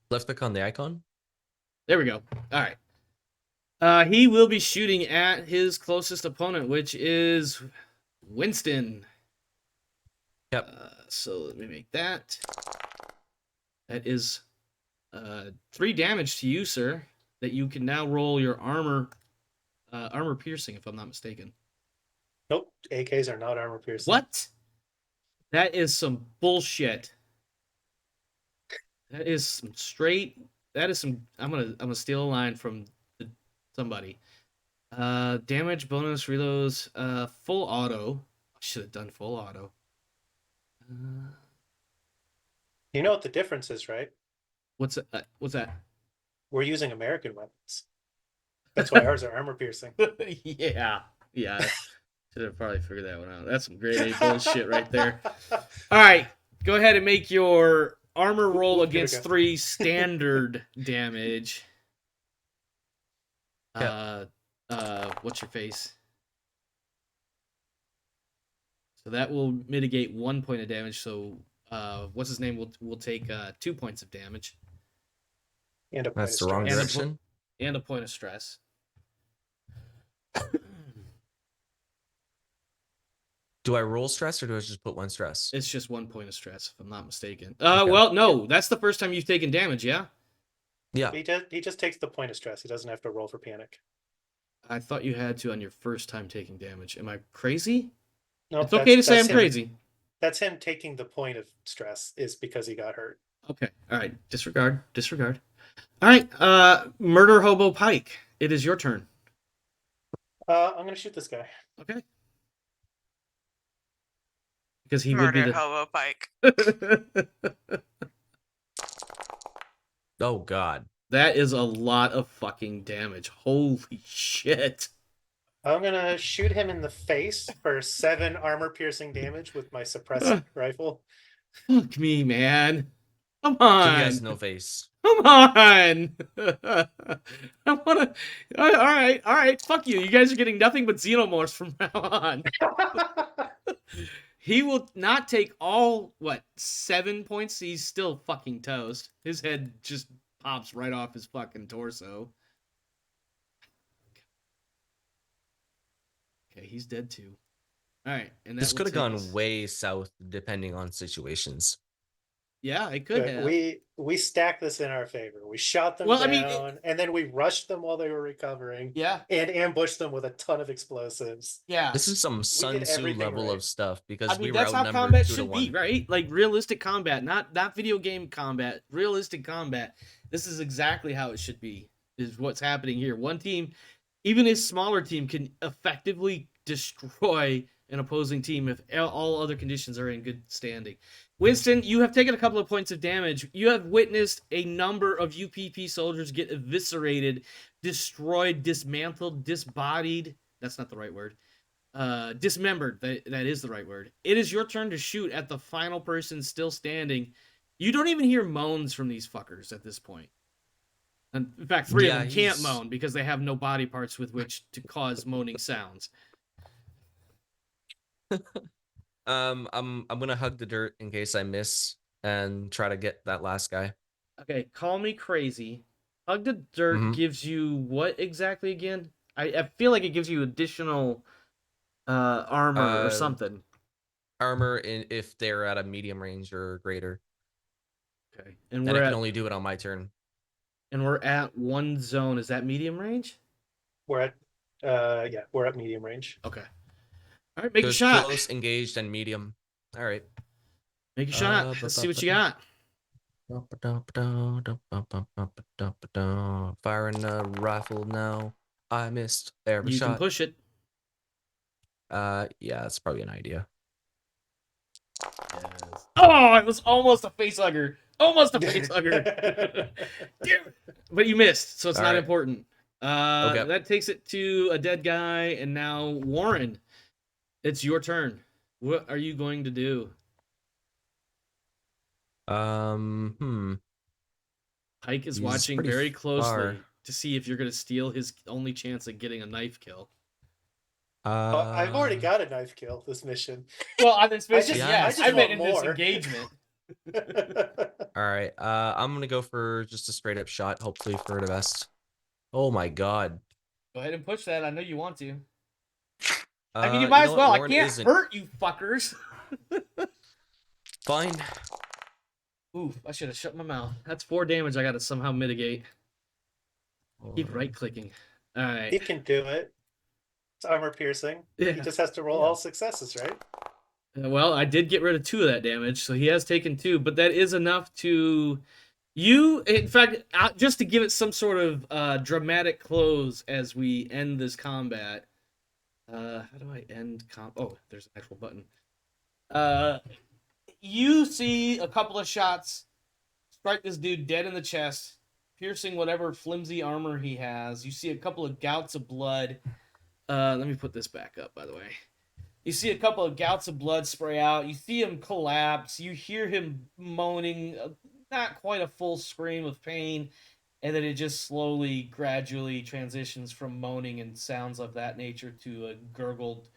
Left click on the icon. There we go. All right. He will be shooting at his closest opponent, which is Winston. Yep. So let me make that. That is 3 damage to you, sir. That you can now roll your armor piercing, if I'm not mistaken. Nope. AKs are not armor piercing. What? That is some bullshit. That is some straight. That is some. I'm gonna steal a line from somebody. Damage bonus reloads. Full auto. I should have done full auto. You know what the difference is, right? What's that? What's that? We're using American weapons. That's why ours are armor piercing. Yeah. Should have probably figured that one out. That's some grade A bullshit right there. All right, go ahead and make your armor roll Here we against go. 3 standard damage. What's your face? So that will mitigate 1 point of damage. So, what's his name will take 2 points of damage And a point That's of the wrong stress. direction. and a point of stress. Do I roll stress or do I just put 1 stress? It's just 1 point of stress, if I'm not mistaken. Okay. Well, no, that's the first time you've taken damage, yeah? Yeah. He just takes the point of stress. He doesn't have to roll for panic. I thought you had to on your first time taking damage. Am I crazy? No, It's okay to say I'm him, crazy. That's him taking the point of stress is because he got hurt. Okay. All right. Disregard. All right. Murder Hobo Pike. It is your turn. I'm gonna shoot this guy. Okay. Because he Murder would be Hobo Pike. the. Oh God. That is a lot of fucking damage. Holy shit. I'm gonna shoot him in the face for 7 armor piercing damage with my suppressant rifle. Fuck me, man. Come So on. he has no face. Come on. I wanna. All right. Fuck you. You guys are getting nothing but xenomorphs from now on. He will not take all 7 points. He's still fucking toast. His head just pops right off his fucking torso. Okay, he's dead too. All right, and that This will could have take gone us- way south depending on situations. Yeah, it could But have. we stacked this in our favor. We shot them Well, I down, mean, and then we rushed them while they were recovering Yeah, and ambushed them with a ton of explosives. yeah. This is some Sun Tzu everything level right. of stuff because I mean, we were that's how outnumbered combat 2 to should 1. be, right? Like realistic combat, not video game combat. Realistic combat. This is exactly how it should be. Is what's happening here. One team, even a smaller team, can effectively destroy an opposing team if all other conditions are in good standing. Winston, you have taken a couple of points of damage. You have witnessed a number of UPP soldiers get eviscerated, destroyed, dismantled, disbodied. That's not the right word. Dismembered. That is the right word. It is your turn to shoot at the final person still standing. You don't even hear moans from these fuckers at this point. And in fact, 3 of them can't moan because they have no body parts with which to cause moaning sounds. I'm gonna hug the dirt in case I miss and try to get that last guy. Okay, call me crazy. Hug the dirt Mhm. gives you what exactly again? I feel like it gives you additional armor or something. Armor if they're at a medium range or greater. Okay, And I can only do it on my turn. and we're at 1 zone. Is that medium range? We're at we're at medium range. Okay. All right, make a There's shot. close, engaged, and medium. All right. Make a shot. Let's see what you got. Firing a rifle now. I missed every You shot. can push it. Yeah, that's probably an idea. Yes. Oh, it was almost a face hugger. Almost a face hugger. Dude. But you missed, so it's All not right. important. Okay. That takes it to a dead guy, and now Warren, it's your turn. What are you going to do? Pike is He's watching pretty very closely far. to see if you're going to steal his only chance at getting a knife kill. I've already got a knife kill this mission. Well, on this mission, just- yes. I just I meant want in this more. engagement. All right. I'm gonna go for just a straight up shot, hopefully for the best. Oh my god. Go ahead and push that. I know you want to. Uh, I mean, you might as know well. what? I Warren can't isn't. hurt you fuckers. Fine. Oof, I should have shut my mouth. That's 4 damage I got to somehow mitigate. Keep right-clicking. All right. He can do it. It's armor piercing. Yeah. He just has to roll all successes, right? Well, I did get rid of 2 of that damage, so he has taken 2, but that is enough to... You, in fact, just to give it some sort of dramatic close as we end this combat. How do I end Oh, there's an actual button. You see a couple of shots strike this dude dead in the chest, piercing whatever flimsy armor he has. You see a couple of gouts of blood. Let me put this back up, by the way. You see a couple of gouts of blood spray out. You see him collapse. You hear him moaning, not quite a full scream of pain, and then it just slowly, gradually transitions from moaning and sounds of that nature to a gurgled,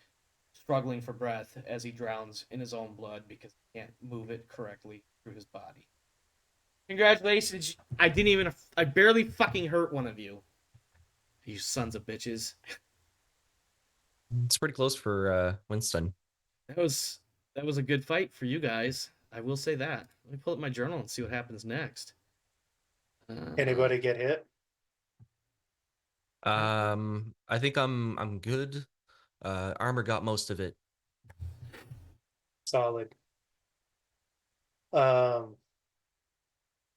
struggling for breath as he drowns in his own blood because he can't move it correctly through his body. Congratulations. I barely fucking hurt one of you. You sons of bitches. It's pretty close for Winston. That was a good fight for you guys. I will say that. Let me pull up my journal and see what happens next. Anybody get hit? I think I'm good. Armor got most of it. Solid. Go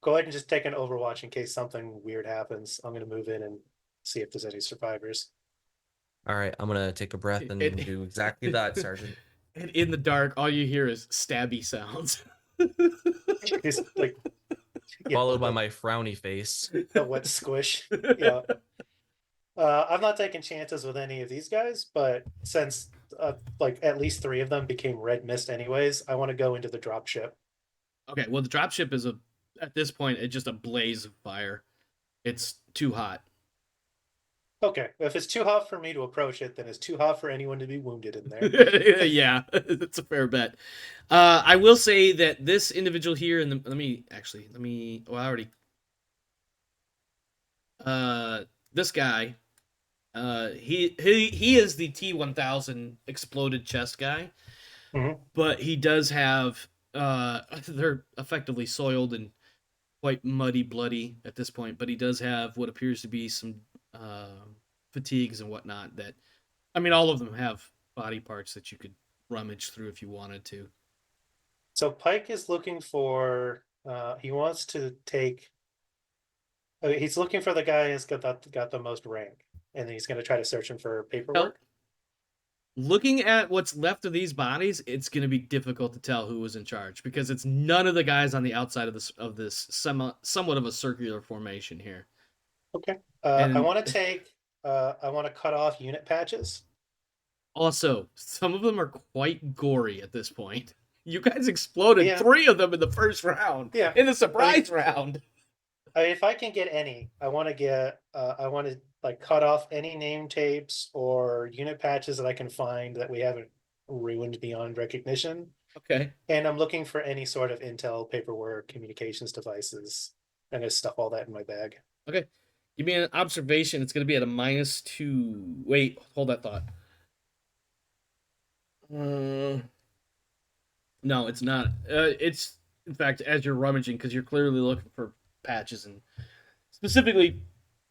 ahead and just take an Overwatch in case something weird happens. I'm going to move in and see if there's any survivors. All right, I'm gonna take a breath and do exactly that, Sergeant. And in the dark, all you hear is stabby sounds. Just like Followed by my frowny face. a wet squish. Yeah. I'm not taking chances with any of these guys, but since like at least 3 of them became red mist anyways, I want to go into the dropship. Okay, well the dropship is at this point it's just a blaze of fire. It's too hot. Okay, if it's too hot for me to approach it, then it's too hot for anyone to be wounded in there. Yeah, that's a fair bet. I will say that this individual here, and this guy, he is the T-1000 exploded chest guy, but he does have they're effectively soiled and quite muddy, bloody at this point, but he does have what appears to be some fatigues and whatnot that, I mean, all of them have body parts that you could rummage through if you wanted to. So Pike is looking for, he wants to take, he's looking for the guy who's got the most rank, and he's going to try to search him for paperwork. Looking at what's left of these bodies, it's going to be difficult to tell who was in charge because it's none of the guys on the outside of this somewhat of a circular formation here. Okay. I want to cut off unit patches. Also, some of them are quite gory at this point. You guys exploded 3 of them in the first round. Yeah. In the surprise round. I mean, if I can get any, I want to like cut off any name tapes or unit patches that I can find that we haven't ruined beyond recognition. Okay. And I'm looking for any sort of intel, paperwork, communications devices. I'm going to stuff all that in my bag. Okay. Give me an observation. It's going to be at a -2. Wait, hold that thought. No, it's not. It's, in fact, as you're rummaging, because you're clearly looking for patches and specifically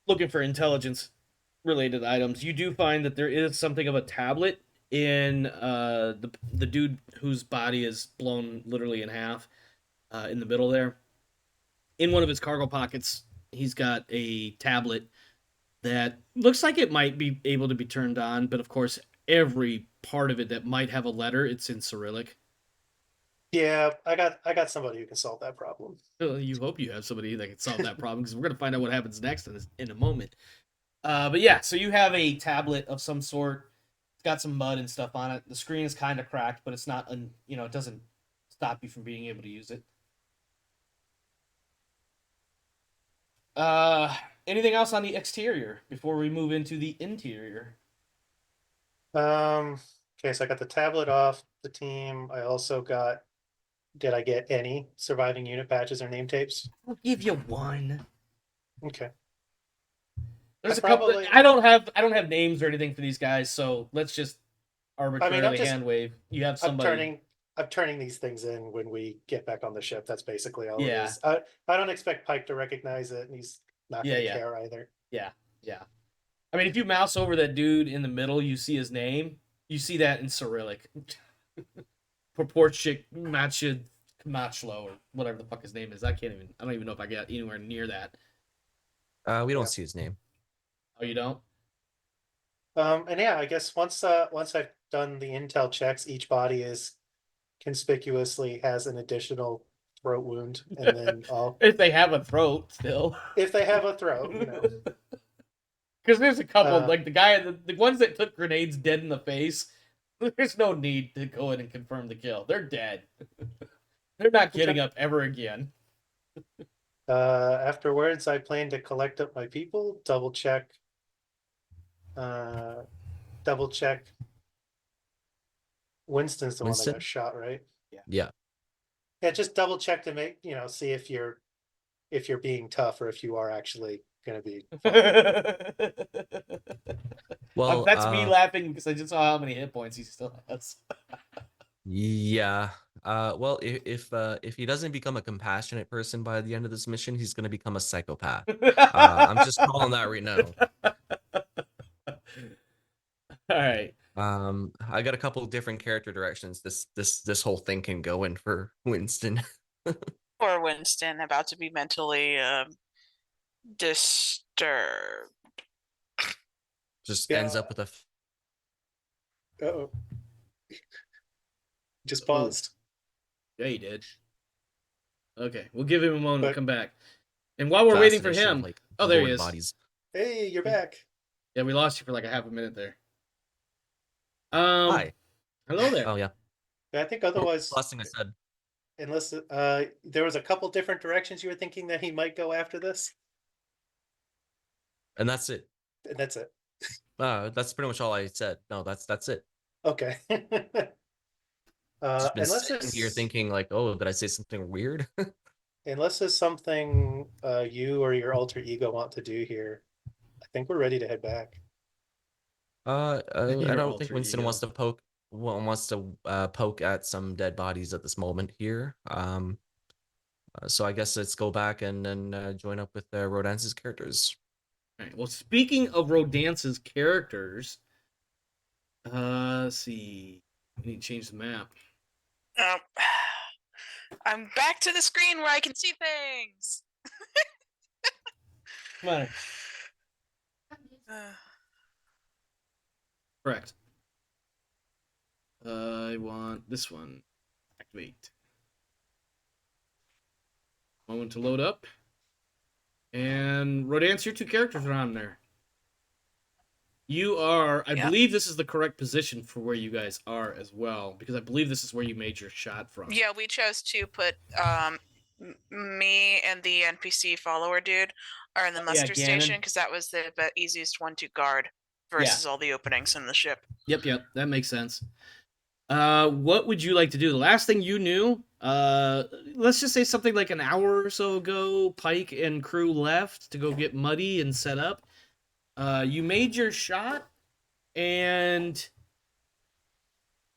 looking for intelligence-related items, you do find that there is something of a tablet in the dude whose body is blown literally in half in the middle there. In one of his cargo pockets, he's got a tablet that looks like it might be able to be turned on, but of course, every part of it that might have a letter, it's in Cyrillic. Yeah, I got somebody who can solve that problem. You hope you have somebody that can solve that problem, because we're going to find out what happens next in a moment. But yeah, so you have a tablet of some sort. It's got some mud and stuff on it. The screen is kind of cracked, but it's not, it doesn't stop you from being able to use it. Anything else on the exterior before we move into the interior? Okay, so I got the tablet off the team. I also got. Did I get any surviving unit patches or name tapes? I'll give you one. Okay. There's I a couple. probably. I don't have names or anything for these guys, so let's just arbitrarily just. hand wave. You have I'm somebody. turning. I'm turning these things in when we get back on the ship. That's basically all it Yeah. is. I don't expect Pike to recognize it, and he's not going to care either. Yeah. I mean, if you mouse over that dude in the middle, you see his name. You see that in Cyrillic. Proporchik Machlo or whatever the fuck his name is. I don't even know if I got anywhere near that. We don't see his name. Oh, you don't? And yeah, I guess once I've done the intel checks, each body is conspicuously has an additional throat wound, and then if they have a throat still. If they have a throat, Because there's a couple, like the guy, the ones that took grenades dead in the face. There's no need to go in and confirm the kill. They're dead. They're not getting up ever again. Afterwards, I plan to collect up my people, double check. Winston's the one that got shot, right? Yeah. Yeah, just double check to make see if you're being tough or if you are actually going to be. Well, that's me laughing because I just saw how many hit points he still has. Yeah. Well, if he doesn't become a compassionate person by the end of this mission, he's going to become a psychopath. I'm just calling that right now. All right. I got a couple of different character directions this whole thing can go in for Winston. Poor Winston, about to be mentally disturbed. Just ends up with a. Uh-oh. Just paused. Yeah, he did. Okay, we'll give him a moment to come back. And while we're waiting for him, like, there he is. Bodies. Hey, you're back. Yeah, we lost you for like a half a minute there. Hi. Hello there. Oh yeah. I think otherwise. Last thing I said. Unless there was a couple different directions you were thinking that he might go after this. And that's it. And that's it. That's pretty much all I said. No, that's it. Okay. Just been unless sitting here thinking like, oh, did I say something weird? Unless there's something you or your alter ego want to do here, I think we're ready to head back. I don't think Winston wants to poke at some dead bodies at this moment here. So I guess let's go back and then join up with Rodance's characters. All right. Well, speaking of Rodance's characters, let's see. We need to change the map. I'm back to the screen where I can see things. Come on. Correct. I want this one. Activate. Moment to load up. And Rodance, your two characters are on there. You are, I believe this is the correct position for where you guys are as well, because I believe this is where you made your shot from. Yeah, we chose to put me and the NPC follower dude are in the muster station because that was the easiest one to guard versus all the openings in the ship. Yep, that makes sense. What would you like to do? The last thing you knew, let's just say something like an hour or so ago, Pike and crew left to go get muddy and set up. You made your shot, and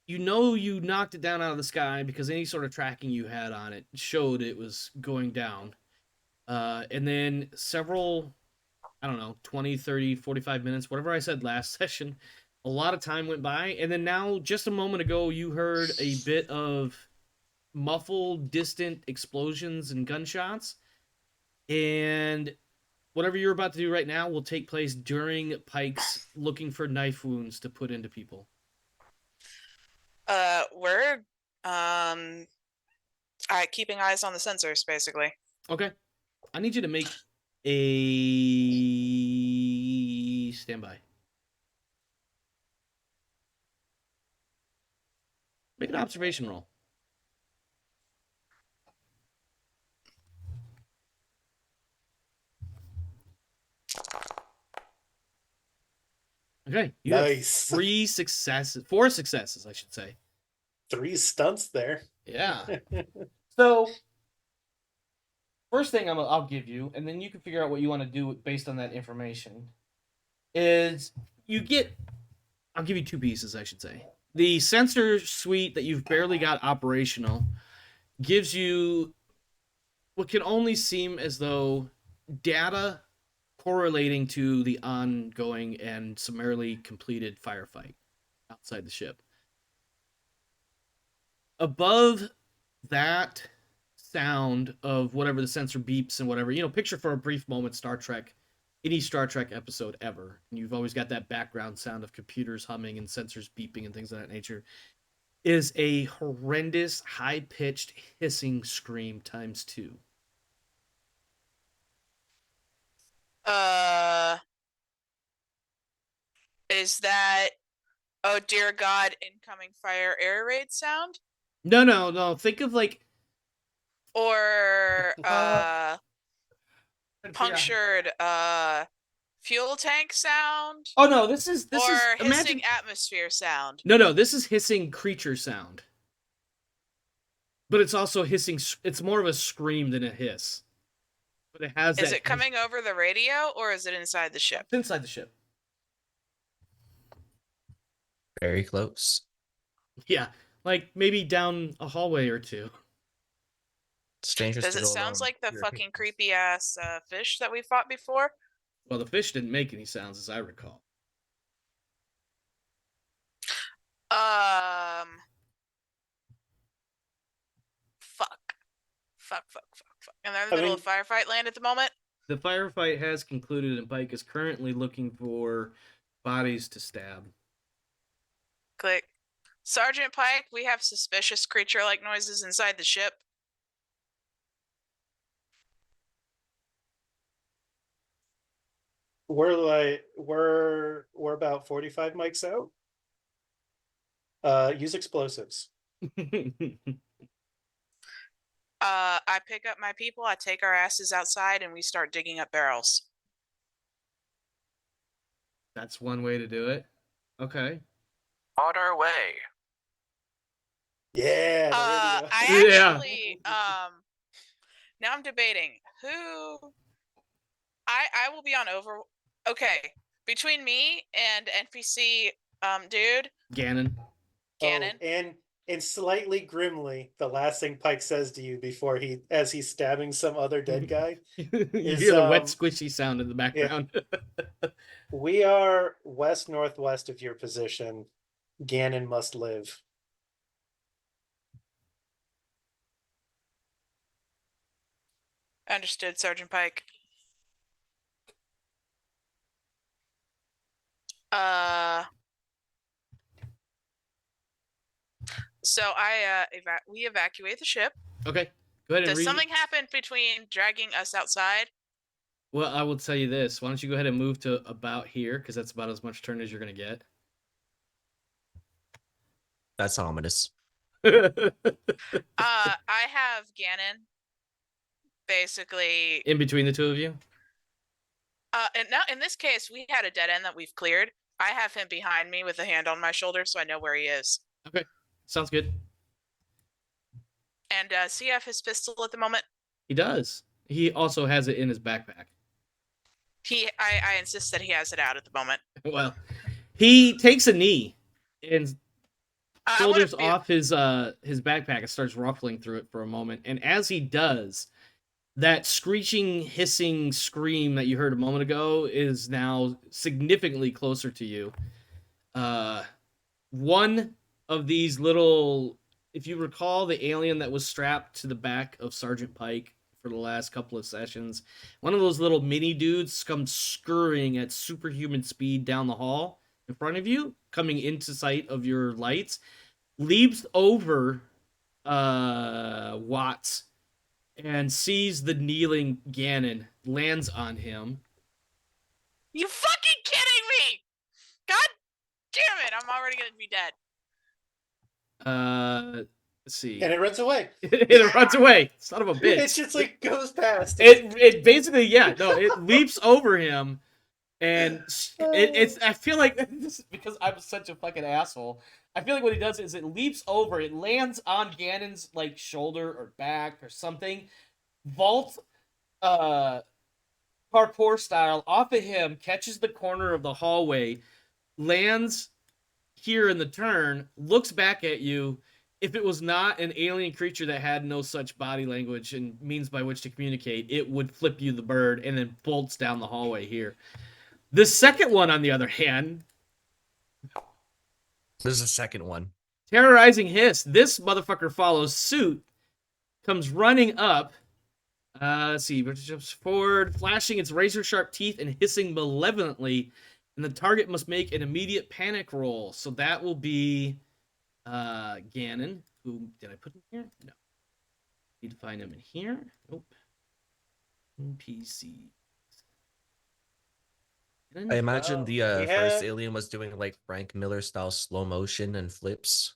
you knocked it down out of the sky because any sort of tracking you had on it showed it was going down. And then several, 20, 30, 45 minutes, whatever I said last session, a lot of time went by. And then now, just a moment ago, you heard a bit of muffled, distant explosions and gunshots. And whatever you're about to do right now will take place during Pike's looking for knife wounds to put into people. We're keeping eyes on the sensors, basically. Okay. I need you to make a standby. Make an observation roll. Okay, you have Nice. 4 successes, I should say. 3 stunts there. Yeah. So, first thing I'll give you, and then you can figure out what you want to do based on that information, is you get, I'll give you 2 pieces, I should say. The sensor suite that you've barely got operational gives you what can only seem as though data correlating to the ongoing and summarily completed firefight outside the ship. Above that sound of whatever the sensor beeps and whatever, picture for a brief moment Star Trek, any Star Trek episode ever, and you've always got that background sound of computers humming and sensors beeping and things of that nature, is a horrendous, high-pitched hissing scream times 2. Is that, oh dear God, incoming fire air raid sound? No. Think of like, Or punctured fuel tank sound? oh no, this is Or imagine hissing atmosphere sound? no, this is hissing creature sound. But it's also hissing. It's more of a scream than a hiss. But it has. Is it coming over the radio or is it inside the ship? It's inside the ship. Very close. Yeah, like maybe down a hallway or 2. Strangers Does to it go sounds alone. like the fucking creepy ass fish that we fought before? Well, the fish didn't make any sounds, as I recall. Fuck. And they're in the middle of firefight land at the moment? The firefight has concluded, and Pike is currently looking for bodies to stab. Click. Sergeant Pike, we have suspicious creature-like noises inside the ship. We're about 45 mics out. Use explosives. I pick up my people, I take our asses outside, and we start digging up barrels. That's one way to do it. Okay. On our way. Yeah. I actually, now I'm debating who. I will be on over. Okay, between me and NPC, dude, Gannon. Oh, and slightly grimly, the last thing Pike says to you before as he's stabbing some other dead guy. You is, hear the wet, squishy sound in the background. Yeah. We are west-northwest of your position. Gannon must live. Understood, Sergeant Pike. So we evacuate the ship. Okay, go ahead and Does something happen between dragging us outside? Well, I will tell you this. Why don't you go ahead and move to about here, because that's about as much turn as you're going to get. That's ominous. I have Gannon basically in between the 2 of you. And now in this case, we had a dead end that we've cleared. I have him behind me with a hand on my shoulder, so I know where he is. Okay, sounds good. And does he have his pistol at the moment? He does. He also has it in his backpack. I insist that he has it out at the moment. Well, he takes a knee and shoulders off his backpack and starts ruffling through it for a moment. And as he does, that screeching, hissing scream that you heard a moment ago is now significantly closer to you. One of these little, if you recall, the alien that was strapped to the back of Sergeant Pike for the last couple of sessions, one of those little mini dudes comes scurrying at superhuman speed down the hall in front of you, coming into sight of your lights, leaps over Watts and sees the kneeling Gannon, lands on him. You fucking kidding me? God damn it, I'm already gonna be dead. Let's see. And it runs away. It runs away. Son of a bitch. It's just like goes past. It basically, yeah, no, it leaps over him, And it's I feel like this is because I'm such a fucking asshole. I feel like what he does is it leaps over, it lands on Ganon's like shoulder or back or something, vault parkour style off of him, catches the corner of the hallway, lands here in the turn, looks back at you. If it was not an alien creature that had no such body language and means by which to communicate, it would flip you the bird and then bolts down the hallway here. The second one, on the other hand, There's a second one. terrorizing hiss. This motherfucker follows suit, comes running up. Let's see, jumps forward, flashing its razor sharp teeth and hissing malevolently, and the target must make an immediate panic roll. So that will be Ganon. Who did I put in here? No. Need to find him in here. Nope. NPC. I imagine the we first have- alien was doing like Frank Miller style slow motion and flips.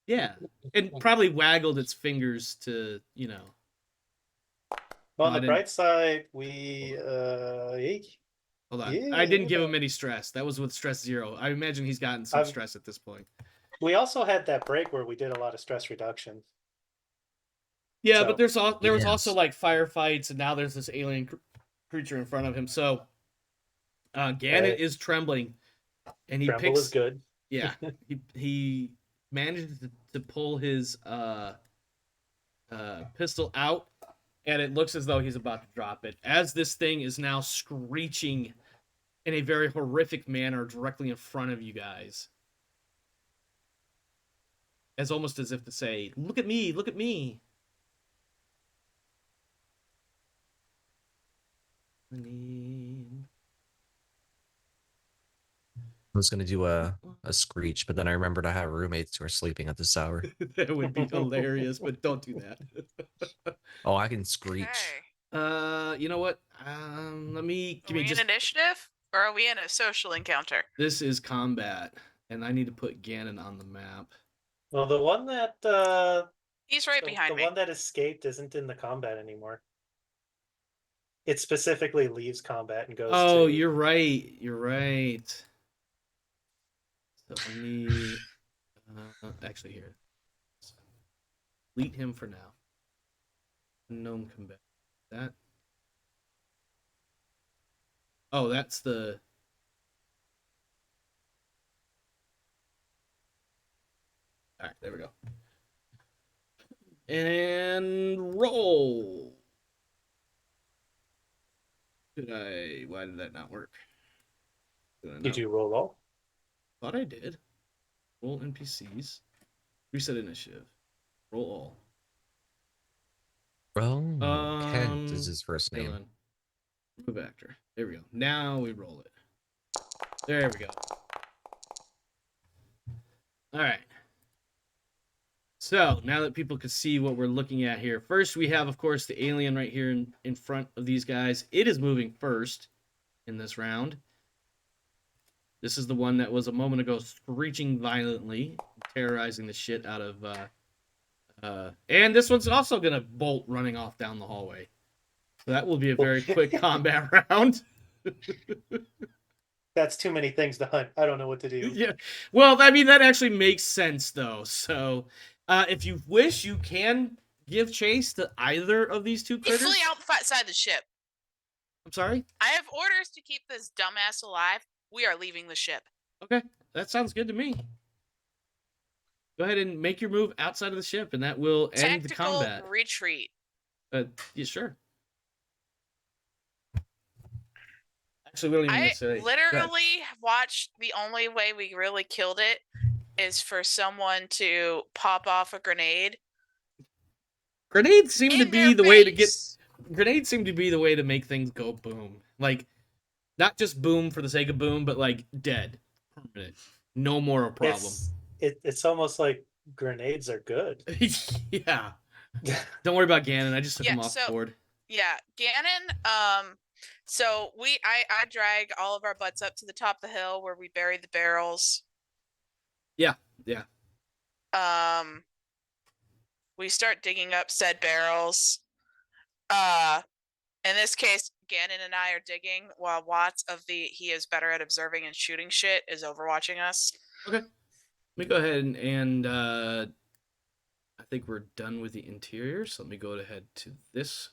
Yeah, and probably waggled its fingers to, On I the didn't- bright side, Hold on. Yeah, I didn't give yeah. him any stress. That was with stress 0. I imagine he's gotten some stress at this point. we also had that break where we did a lot of stress reduction. Yeah, So- but there was also Yes. like firefights, and now there's this alien creature in front of him. So Ganon is trembling, and he Tremble picks. is good. Yeah, he manages to pull his pistol out, and it looks as though he's about to drop it. As this thing is now screeching in a very horrific manner directly in front of you guys. As almost as if to say, look at me, look at me. I was gonna do a screech, but then I remembered I have roommates who are sleeping at this hour. That would be hilarious, but don't do that. Oh, I can screech. Okay. You know what? Let me Are we in initiative or are we in a social encounter? This is combat, and I need to put Ganon on the map. Well, the one that He's right behind the me. one that escaped isn't in the combat anymore. It specifically leaves combat and goes. Oh, to... you're right. You're right. So let me actually here. Delete him for now. Unknown combat. That. Oh, that's the. All right, there we go. And roll. Why did that not work? Did you roll all? Thought I did. Roll NPCs. Reset initiative. Roll all. Oh, Kent is his first Hang name. on. Move actor. There we go. Now we roll it. There we go. All right. So now that people can see what we're looking at here, first we have, of course, the alien right here in front of these guys. It is moving first in this round. This is the one that was a moment ago screeching violently, terrorizing the shit out of. And this one's also gonna bolt running off down the hallway. So that will be a very quick combat round. That's too many things to hunt. I don't know what to do. Yeah. Well, I mean that actually makes sense though. So, if you wish, you can give chase to either of these two He's critters. fully outside the ship. I'm sorry. I have orders to keep this dumbass alive. We are leaving the ship. Okay, that sounds good to me. Go ahead and make your move outside of the ship, and that will end the Tactical combat. retreat. Yeah, sure. Actually, we don't even I necessarily. literally watched the only way we really killed it is for someone to pop off a grenade. Grenades seem to in be their the way to get. face. Grenades seem to be the way to make things go boom. Like, not just boom for the sake of boom, but like dead, permanent, no more a problem. It's almost like grenades are good. Yeah. Don't worry about Ganon. I just took him off the board. Yeah, Ganon. So I drag all of our butts up to the top of the hill where we buried the barrels. Yeah. We start digging up said barrels. In this case, Gannon and I are digging while Watts of the he is better at observing and shooting shit is overwatching us. Okay. Let me go ahead and I think we're done with the interior, so let me go ahead to this.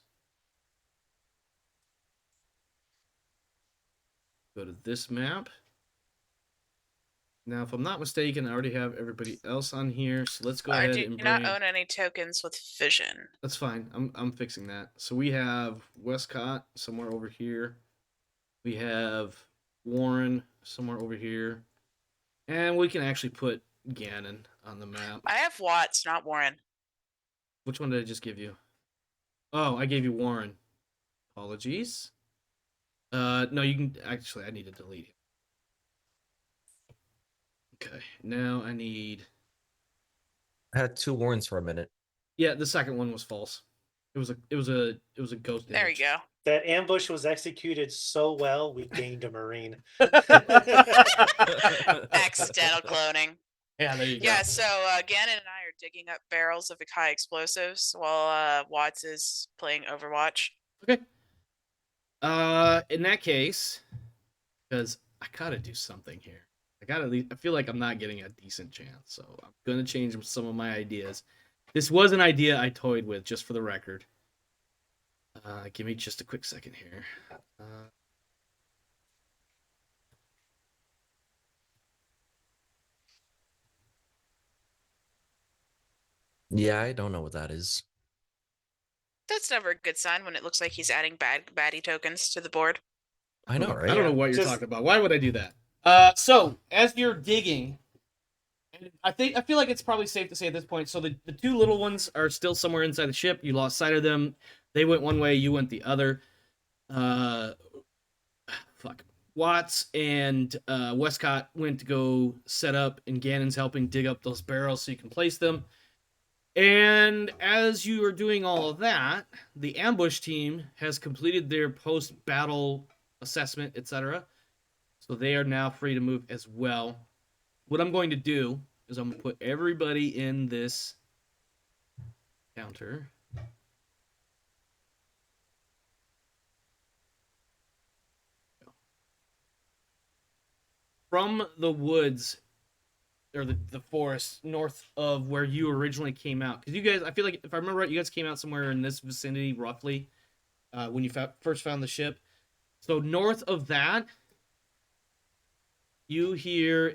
Go to this map. Now, if I'm not mistaken, I already have everybody else on here, so let's go ahead I and do bring... not own any tokens with vision. That's fine. I'm fixing that. So we have Wescott somewhere over here. We have Warren somewhere over here. And we can actually put Gannon on the map. I have Watts, not Warren. Which one did I just give you? Oh, I gave you Warren. Apologies. No, you can... Actually, I need to delete it. Okay, now I need... I had 2 Warrens for a minute. Yeah, the second one was false. It was a ghost There we image. go. That ambush was executed so well, we gained a Marine. Accidental cloning. Yeah, there you go. Yeah, so Gannon and I are digging up barrels of high explosives while Watts is playing Overwatch. Okay. In that case, because I gotta do something here. I feel like I'm not getting a decent chance, so I'm gonna change some of my ideas. This was an idea I toyed with, just for the record. Give me just a quick second here. Yeah, I don't know what that is. That's never a good sign when it looks like he's adding baddie tokens to the board. I know, right? I don't know what you're talking about. Why would I do that? So as you're digging, I feel like it's probably safe to say at this point. So the 2 little ones are still somewhere inside the ship. You lost sight of them. They went one way. You went the other. Watts and Wescott went to go set up, and Gannon's helping dig up those barrels so you can place them. And as you are doing all of that, the ambush team has completed their post-battle assessment, etc. So they are now free to move as well. What I'm going to do is I'm going to put everybody in this counter. From the woods, or the forest north of where you originally came out, because you guys, I feel like if I remember right, you guys came out somewhere in this vicinity roughly when you first found the ship. So north of that, you hear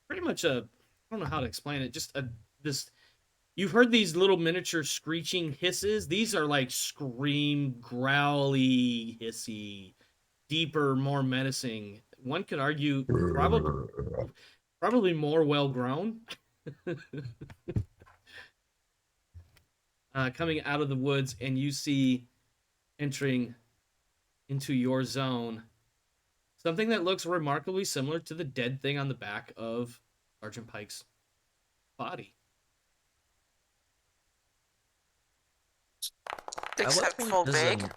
pretty much I don't know how to explain it, just you've heard these little miniature screeching hisses. These are like scream, growly, hissy, deeper, more menacing. One could argue probably more well-grown. Coming out of the woods, and you see entering into your zone something that looks remarkably similar to the dead thing on the back of Sergeant Pike's body. Except full big.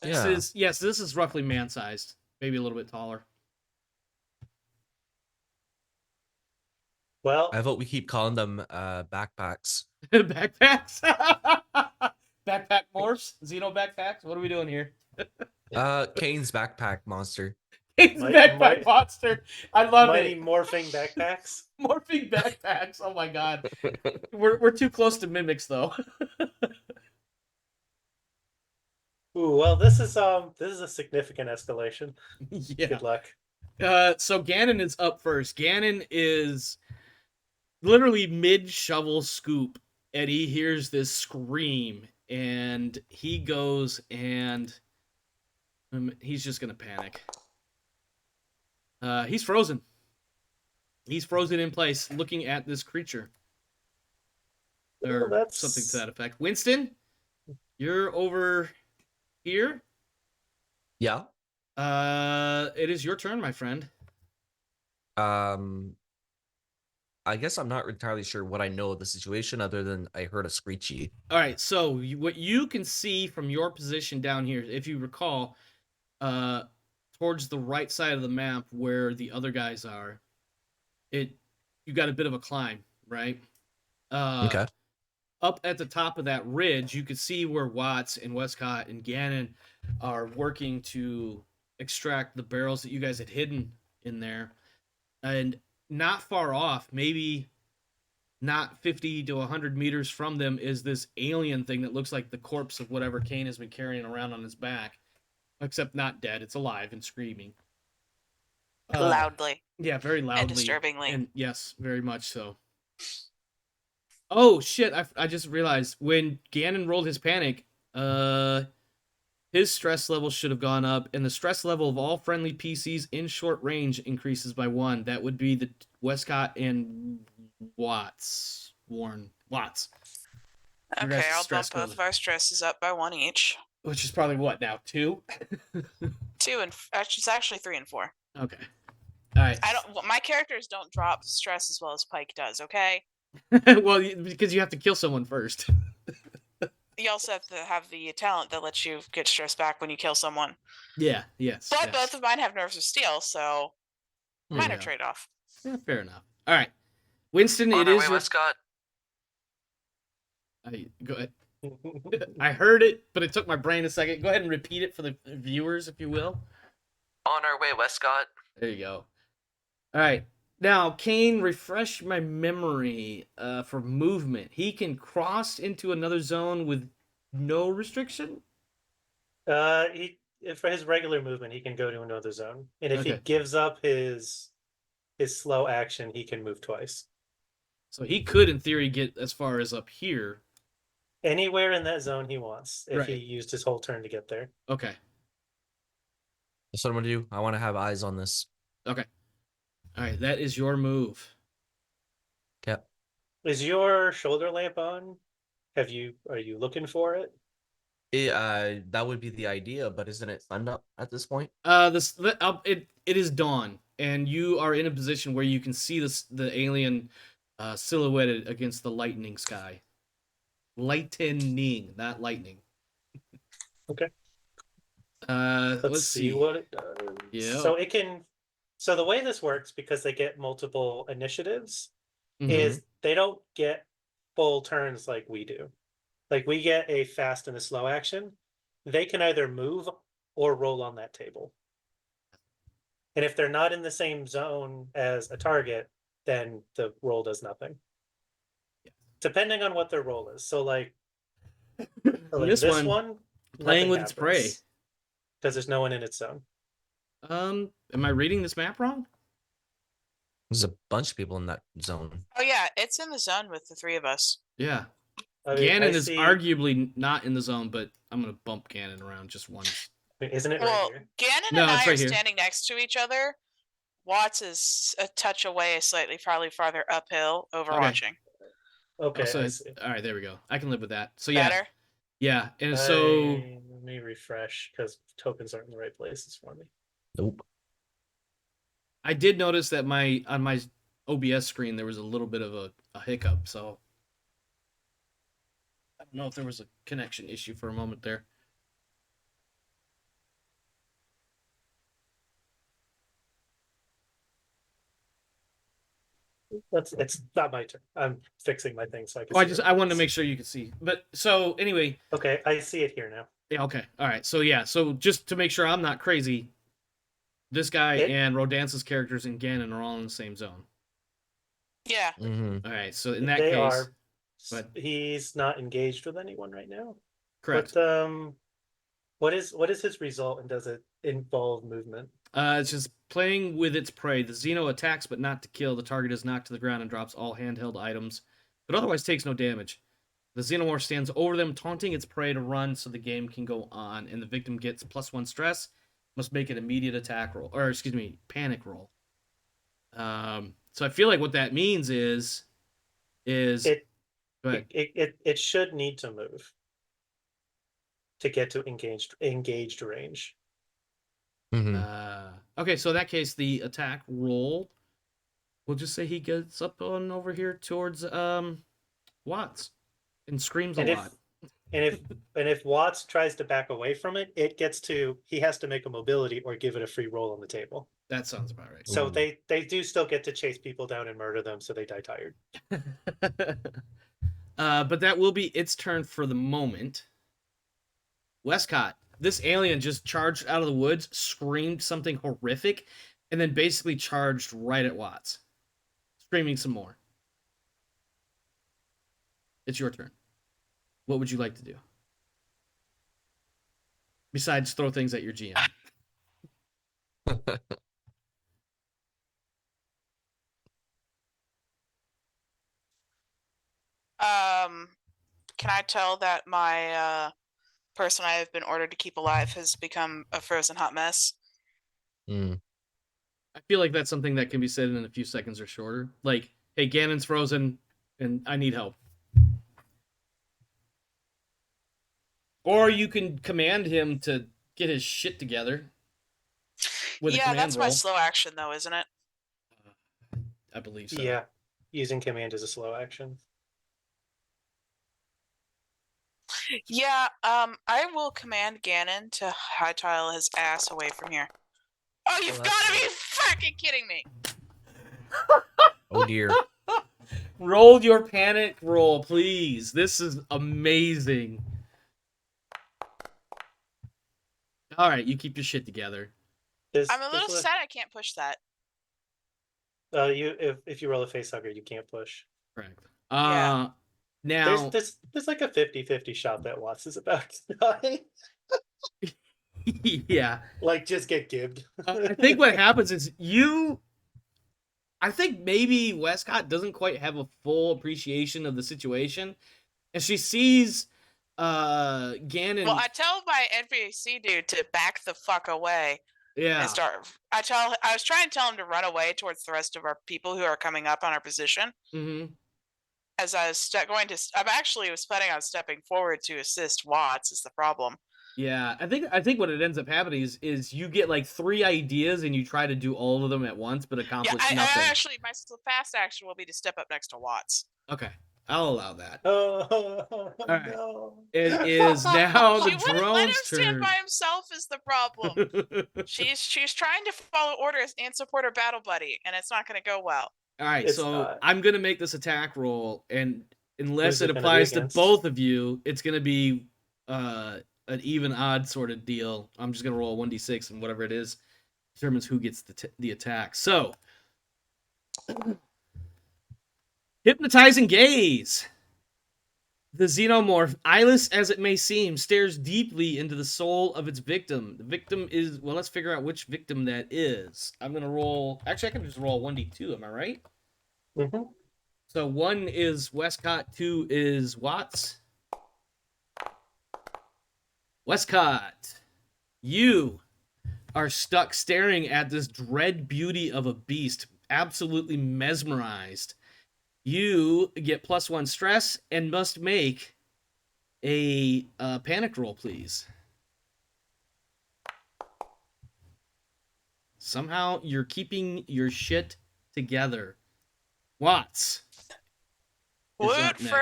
This is roughly man-sized, maybe a little bit taller. Well, I vote we keep calling them backpacks. Backpacks? Backpack morphs? Xeno backpacks? What are we doing here? Kane's backpack monster. Kane's backpack monster. I love mighty it. morphing backpacks. Morphing backpacks. Oh my god. We're too close to mimics though. Ooh, well, this is a significant escalation. Yeah. Good luck. So Gannon is up first. Gannon is literally mid shovel scoop, and he hears this scream, and he goes and he's just gonna panic. He's frozen. He's frozen in place, looking at this creature, or something to that effect. Winston, you're over here. Yeah. It is your turn, my friend. I guess I'm not entirely sure what I know of the situation other than I heard a screechy. All right, so what you can see from your position down here, if you recall, towards the right side of the map where the other guys are, you got a bit of a climb, right? Okay. up at the top of that ridge, you could see where Watts and Wescott and Gannon are working to extract the barrels that you guys had hidden in there. And not far off, maybe not 50 to 100 meters from them, is this alien thing that looks like the corpse of whatever Kane has been carrying around on his back. Except not dead. It's alive and screaming. Loudly. Yeah, very loudly. And disturbingly. And yes, very much so. Oh, shit. I just realized when Gannon rolled his panic, his stress level should have gone up, and the stress level of all friendly PCs in short range increases by 1. That would be the Wescott and Watts. Watts. Okay, I'll bump both of our stresses up by 1 each. Which is probably what now? 2? 2 and it's actually 3 and 4. Okay. All right. My characters don't drop stress as well as Pike does. Okay. Well, because you have to kill someone first. You also have to have the talent that lets you get stress back when you kill someone. Yeah. Yes. But both of mine have nerves of steel, so minor trade-off. Yeah, fair enough. All right, Winston. On it our is way, Wescott. Go ahead. I heard it, but it took my brain a second. Go ahead and repeat it for the viewers, if you will. On our way, Wescott. There you go. All right. Now, Kane, refresh my memory for movement. He can cross into another zone with no restriction? For his regular movement, he can go to another zone. And if he gives up his slow action, he can move twice. So he could, in theory, get as far as up here. Anywhere in that zone he wants, if he used his whole turn to get there. Okay. That's what I'm gonna do. I want to have eyes on this. Okay. All right, that is your move. Okay. Is your shoulder lamp on? Are you looking for it? That would be the idea, but isn't it sun up at this point? It is dawn, and you are in a position where you can see the alien silhouetted against the lightning sky. Lightning, not lightning. Okay. Let's see what it does. Yeah. So the way this works, because they get multiple initiatives, is they don't get full turns like we do. Like we get a fast and a slow action. They can either move or roll on that table. And if they're not in the same zone as a target, then the roll does nothing. Yeah. Depending on what their roll is. So like this one playing with its prey. Because there's no one in its zone. Am I reading this map wrong? There's a bunch of people in that zone. Oh yeah, it's in the zone with the 3 of us. Yeah. Gannon is arguably not in the zone, but I'm gonna bump Gannon around just once. Wait, isn't it right here? Gannon and I are standing next to each other. Watts is a touch away, probably farther uphill, overwatching. Okay. All right, there we go. I can live with that. So better? Yeah, and so let me refresh because tokens aren't in the right places for me. Nope. I did notice that on my OBS screen there was a little bit of a hiccup, so I don't know if there was a connection issue for a moment there. It's not my turn. I'm fixing my thing so I can. I wanted to make sure you could see. But so anyway. Okay, I see it here now. Yeah. Okay. All right. So just to make sure I'm not crazy, this guy and Rodance's characters and Gannon are all in the same zone. Yeah. All right. So in that case, but he's not engaged with anyone right now. Correct. But what is his result, and does it involve movement? It's just playing with its prey. The Xeno attacks but not to kill. The target is knocked to the ground and drops all handheld items, but otherwise takes no damage. The Xenomorph stands over them, taunting its prey to run so the game can go on, and the victim gets +1 stress, must make an immediate panic roll. So I feel like what that means is go ahead. It should need to move to get to engaged range. Okay, so in that case, the attack roll, we'll just say he gets up on over here towards Watts and screams a lot. And if Watts tries to back away from it, he has to make a mobility or give it a free roll on the table. That sounds about right. So they do still get to chase people down and murder them, so they die tired. But that will be its turn for the moment. Wescott, this alien just charged out of the woods, screamed something horrific, and then basically charged right at Watts, screaming some more. It's your turn. What would you like to do? Besides throw things at your GM. Can I tell that my person I have been ordered to keep alive has become a frozen hot mess? Mm. I feel like that's something that can be said in a few seconds or shorter. Like, hey, Ganon's frozen, and I need help. Or you can command him to get his shit together. With a Yeah, command that's my roll. slow action, though, isn't it? I believe so. Yeah, using command is a slow action. Yeah, I will command Ganon to hightail his ass away from here. Oh, you've that's got to be nice. fucking kidding me! Oh dear. Roll your panic roll, please. This is amazing. All right, you keep your shit together. I'm a little sad I can't push that. If you roll a face hugger, you can't push. Correct. Yeah. Now, There's like a 50-50 shot that Watts is about to die. yeah. Like, just get gibbed. I think what happens is I think maybe Westcott doesn't quite have a full appreciation of the situation, and she sees Ganon. Well, I tell my NPC dude to back the fuck away yeah, and start. I was trying to tell him to run away towards the rest of our people who are coming up on our position. mm-hmm. As I was I'm actually was planning on stepping forward to assist Watts. Is the problem? Yeah, I think what it ends up happening is you get like 3 ideas and you try to do all of them at once, but accomplish I nothing. actually, my fast action will be to step up next to Watts. Okay, I'll allow that. Oh, right. no. It is now the She wouldn't let him drone's stand turn. by himself is the problem. she's trying to follow orders and support her battle buddy, and it's not going to go well. All right, It's so not. I'm gonna make this attack roll, and unless Who's it it gonna be applies to against? both of you, it's gonna be an even odd sort of deal. I'm just gonna roll 1d6, and whatever it is determines who gets the attack. So, hypnotizing gaze. The xenomorph, eyeless as it may seem, stares deeply into the soul of its victim. The victim is, well, let's figure out which victim that is. I'm going to roll, actually, I can just roll 1d2, am I right? Mm-hmm. So 1 is Westcott, 2 is Watts. Westcott, you are stuck staring at this dread beauty of a beast, absolutely mesmerized. You get +1 stress and must make a panic roll, please. Somehow you're keeping your shit together. Watts. Wood for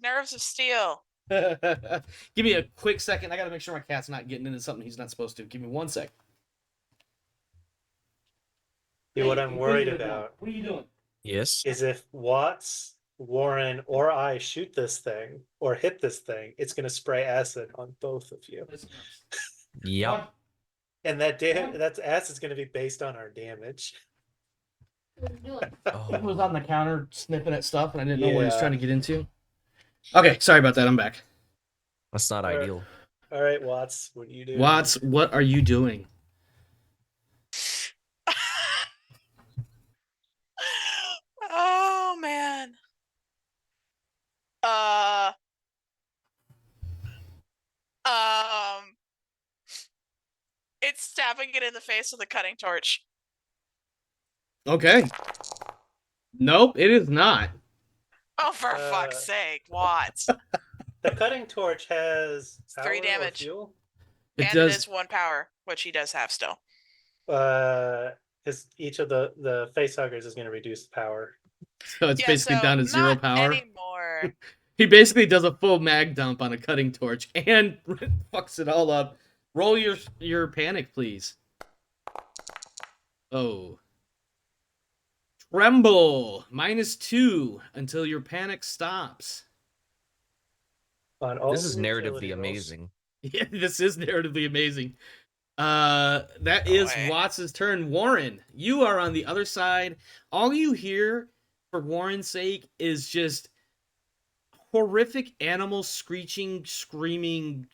nerves of steel. Give me a quick second. I gotta make sure my cat's not getting into something he's not supposed to. Give me 1 sec. What I'm worried about What are you doing? Yes. is if Watts, Warren, or I shoot this thing or hit this thing, it's going to spray acid on both of you. Yep. And that acid is going to be based on our damage. He Oh. was on the counter sniffing at stuff, and I didn't know what he was Yeah. trying to get into. Okay, sorry about that. I'm back. That's not ideal. All right, Watts, what do you do? Watts, what are you doing? Oh man. It's stabbing it in the face with a cutting torch. Okay. Nope, it is not. Oh, for fuck's sake, Watts. The cutting torch has 3 power or damage. fuel? It And does. it is 1 power, which he does have still. Because each of the face huggers is going to reduce power. So it's basically down to 0 not power. Anymore. He basically does a full mag dump on a cutting torch and fucks it all up. Roll your panic, please. Oh. Tremble. -2 until your panic stops. on all This is utility narratively rolls. amazing. Yeah, this is narratively amazing. That is Boy. Watts' turn. Warren, you are on the other side. All you hear, for Warren's sake, is just horrific animals screeching, screaming.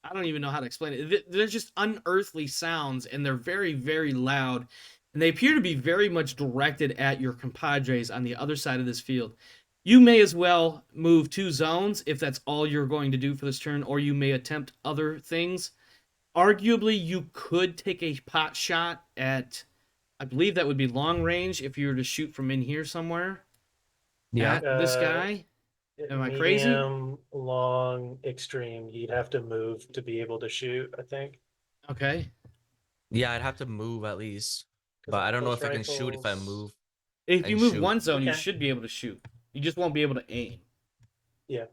I don't even know how to explain it. They're just unearthly sounds, and they're very, very loud. And they appear to be very much directed at your compadres on the other side of this field. You may as well move 2 zones if that's all you're going to do for this turn, or you may attempt other things. Arguably, you could take a pot shot at, I believe that would be long range if you were to shoot from in here somewhere Yeah. at this guy. Am I crazy? Medium, long, extreme. You'd have to move to be able to shoot, I think. Okay. Yeah, I'd have to move at least. 'Cause But I don't know pulse if I can shoot if I rifles- move If you and move shoot. one zone, you Okay. should be able to shoot. You just won't be able to aim. Yeah.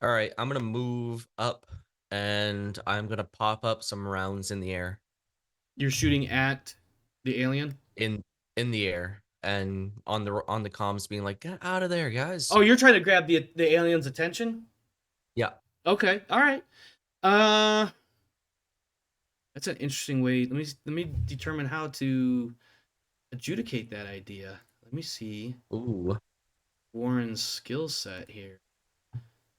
All right, I'm gonna move up and I'm gonna pop up some rounds in the air. You're shooting at the alien? In the air and on the comms being like, get out of there, guys. Oh, you're trying to grab the alien's attention? Yeah. Okay. All right. That's an interesting way. Let me determine how to adjudicate that idea. Let me see Ooh. Warren's skill set here.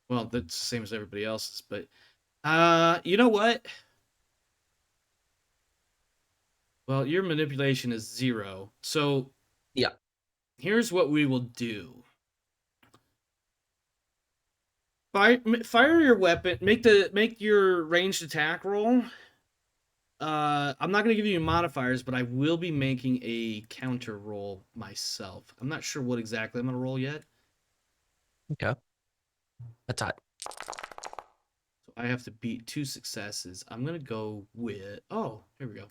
Well, that's the same as everybody else's, but you know what? Well, your manipulation is 0. So Yeah. here's what we will do. Fire your weapon. Make your ranged attack roll. I'm not going to give you modifiers, but I will be making a counter roll myself. I'm not sure what exactly I'm going to roll yet. Okay. That's hot. So I have to beat 2 successes. I'm going to go with... Oh, here we go.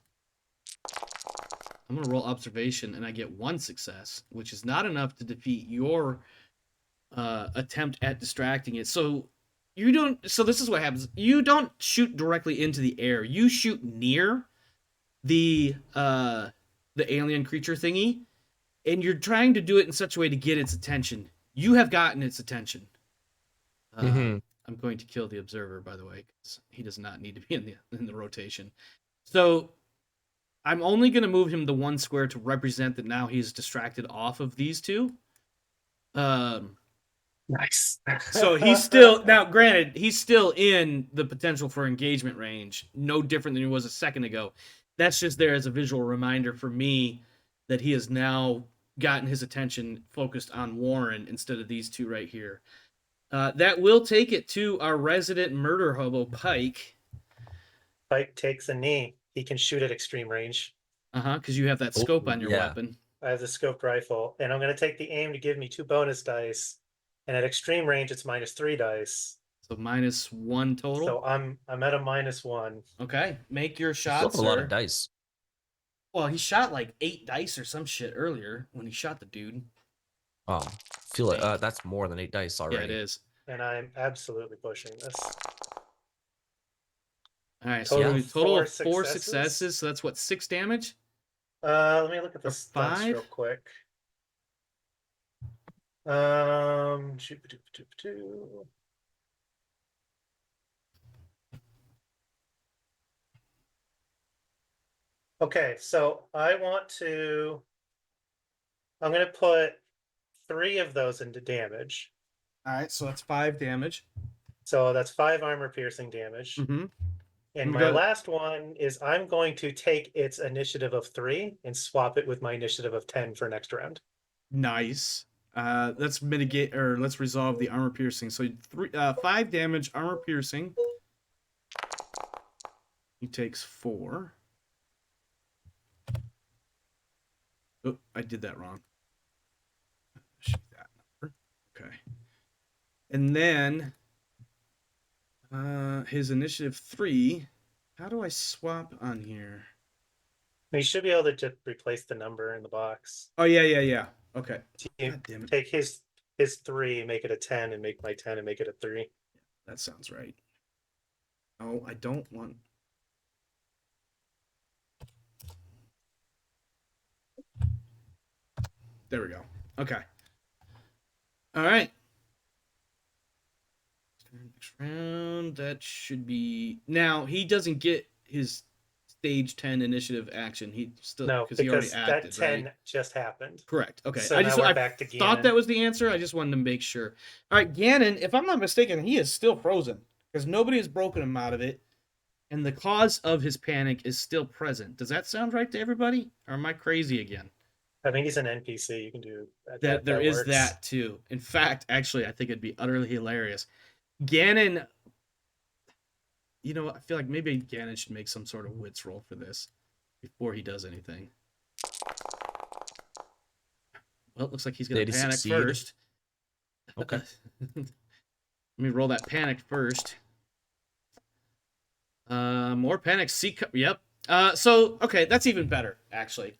I'm going to roll observation, and I get 1 success, which is not enough to defeat your attempt at distracting it. So you don't. So this is what happens. You don't shoot directly into the air. You shoot near the alien creature thingy, and you're trying to do it in such a way to get its attention. You have gotten its attention. Mhm. I'm going to kill the observer, by the way, because he does not need to be in the rotation. So I'm only going to move him the 1 square to represent that now he's distracted off of these 2. Nice. So he's still now. Granted, he's still in the potential for engagement range, no different than he was a second ago. That's just there as a visual reminder for me that he has now gotten his attention focused on Warren instead of these 2 right here. That will take it to our resident murder hobo, Pike. Pike takes a knee. He can shoot at extreme range. Because you have that scope on your yeah. weapon. I have the scoped rifle, and I'm going to take the aim to give me 2 bonus dice. And at extreme range, it's -3 dice. So -1 total. So I'm at a -1. Okay, make your shot, Still a sir. lot of dice. Well, he shot like 8 dice or some shit earlier when he shot the dude. Oh, feel it. That's more than 8 dice already. Yeah, it is. And I'm absolutely pushing this. All right, so Total total of 4 4 successes. successes. So that's what, 6 damage? Let me look at the Or stats 5? real quick. Shoop-a-doop-a-doop-a-doo. Okay, so I'm going to put 3 of those into damage. All right, so that's 5 damage. So that's 5 armor piercing damage. Mm-hmm. And We my got it. last one is I'm going to take its initiative of 3 and swap it with my initiative of 10 for next round. Nice. Let's mitigate, or let's resolve the armor piercing. So 5 damage armor piercing. He takes 4. Oh, I did that wrong. Shoot that number. Okay. And then his initiative 3. How do I swap on here? You should be able to just replace the number in the box. Oh yeah. Okay. You God damn it. take his 3, make it a 10, and make my 10 and make it a 3. That sounds right. Oh, I don't want. There we go. Okay. All right. Next round, that should be. Now, he doesn't get his stage 10 initiative action. He still, No, because he already because that acted, 10 right? just happened. Correct. Okay. So now we're I back to thought Ganon. that was the answer. I just wanted to make sure. All right, Ganon, if I'm not mistaken, he is still frozen because nobody has broken him out of it, and the cause of his panic is still present. Does that sound right to everybody, or am I crazy again? I think he's an NPC. You can do That there is works. that too. In fact, actually, I think it'd be utterly hilarious. Ganon, you know, I feel like maybe Ganon should make some sort of wits roll for this before he does anything. Well, it looks like he's going Did to he panic succeed? first. Okay. Let me roll that panic first. More panic. Yep. So, okay, that's even better, actually.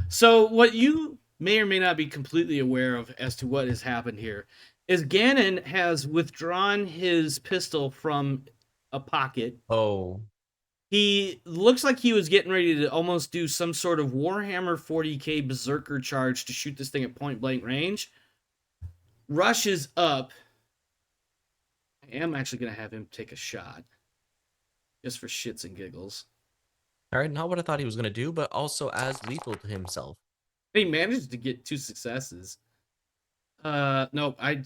So, what you may or may not be completely aware of as to what has happened here is Ganon has withdrawn his pistol from a pocket. Oh. He looks like he was getting ready to almost do some sort of Warhammer 40k berserker charge to shoot this thing at point blank range. Rushes up. I am actually going to have him take a shot. Just for shits and giggles. All right, not what I thought he was gonna do, but also as lethal to himself. He managed to get 2 successes. No, I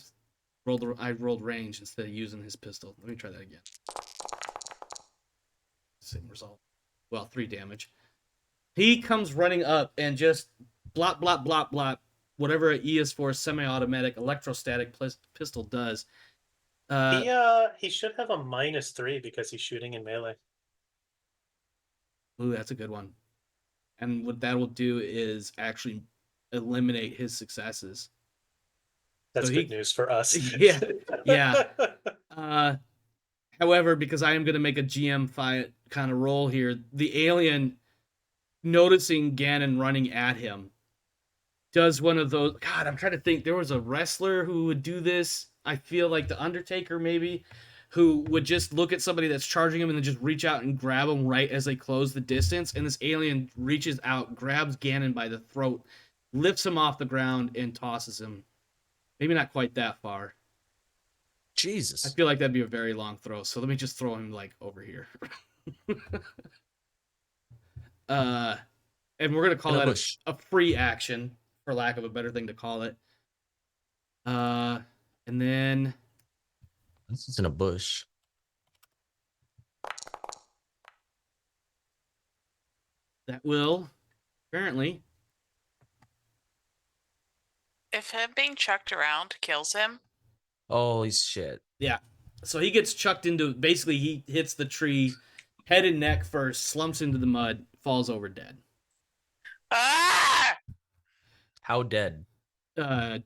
rolled range instead of using his pistol. Let me try that again. Same result. Well, 3 damage. He comes running up and just blop, blop, blop, blop. Whatever an ES4 semi-automatic electrostatic pistol does. He should have a -3 because he's shooting in melee. Ooh, that's a good one. And what that will do is actually eliminate his successes. That's So good news for us. Yeah, yeah. However, because I am going to make a GM fight kind of roll here, the alien, noticing Ganon running at him, does one of those. God, I'm trying to think. There was a wrestler who would do this. I feel like the Undertaker, maybe, who would just look at somebody that's charging him and then just reach out and grab them right as they close the distance. And this alien reaches out, grabs Ganon by the throat, lifts him off the ground, and tosses him. Maybe not quite that far. Jesus. I feel like that'd be a very long throw, so let me just throw him like over here. And we're gonna call that a free action, for lack of a better thing to call it. And then this is in a bush. That will apparently. If him being chucked around kills him. Holy shit. Yeah. So he gets chucked into, basically he hits the tree, head and neck first, slumps into the mud, falls over dead. Ah! How dead? Dead.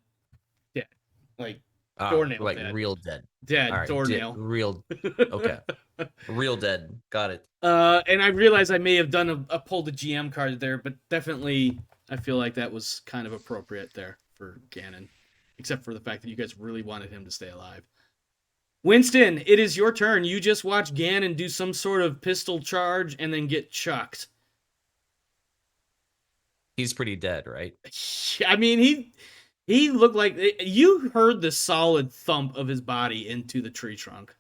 Like doornail like dead. Real dead. Dead, right, doornail. Real. Okay. Real dead. Got it. And I realize I may have done a pull the GM card there, but definitely I feel like that was kind of appropriate there for Ganon. Except for the fact that you guys really wanted him to stay alive. Winston, it is your turn. You just watched Ganon do some sort of pistol charge and then get chucked. He's pretty dead, right? I mean, he looked like... You heard the solid thump of his body into the tree trunk.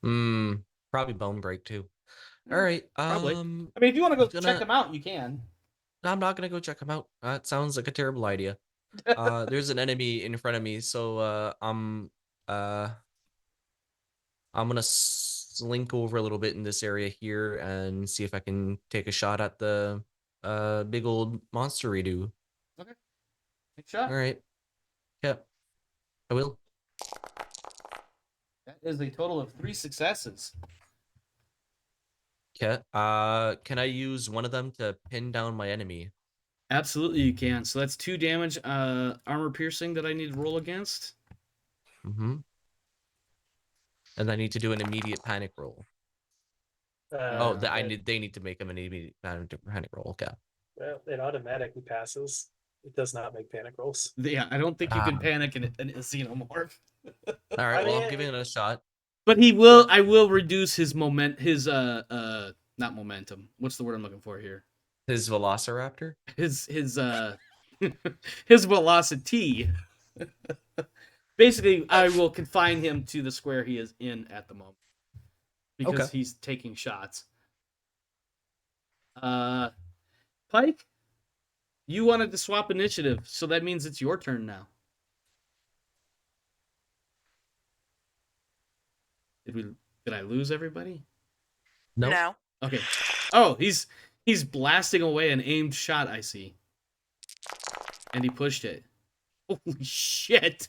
Probably bone break too. All right. Probably. I mean, if you want to go check him out, you can. I'm not gonna go check him out. That sounds like a terrible idea. There's an enemy in front of me, so I'm gonna slink over a little bit in this area here and see if I can take a shot at the big old monster redo. Okay. Take a shot. All right. Yep. I will. That is a total of 3 successes. Okay. Can I use one of them to pin down my enemy? Absolutely, you can. So that's 2 damage, armor piercing that I need to roll against. Mm-hmm. And I need to do an immediate panic roll. They need to make them an immediate panic roll. Okay. Well, it automatically passes. It does not make panic rolls. Yeah, I don't think you can panic in a xenomorph. All right, I'm giving it a shot. But he will. I will reduce his not momentum. What's the word I'm looking for here? His velociraptor. His his velocity. Basically, I will confine him to the square he is in at the moment because Okay. he's taking shots. Pike, you wanted to swap initiative, so that means it's your turn now. Did I lose everybody? Nope. No. Okay. Oh, he's blasting away an aimed shot, I see. And he pushed it. Holy shit.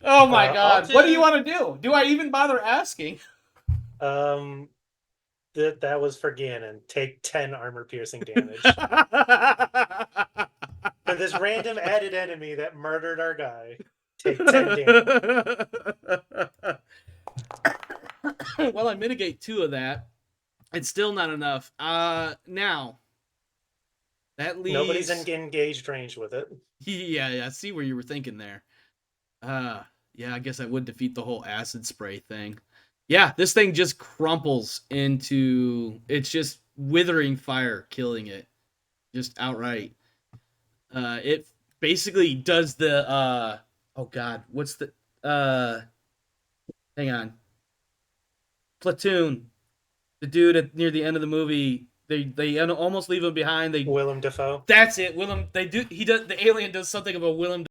Oh my god. What do you want to do? Do I even bother asking? That was for Ganon. Take 10 armor piercing damage. For this random added enemy that murdered our guy, take 10 damage. Well, I mitigate 2 of that. It's still not enough. Now that leaves Nobody's in engaged range with it. Yeah, I see where you were thinking there. Yeah, I guess I would defeat the whole acid spray thing. Yeah, this thing just crumples into it's just withering fire, killing it. Just outright. It basically does the oh god, what's the hang on. Platoon. The dude near the end of the movie, they almost leave him behind. Willem Dafoe. That's it. The alien does something about Willem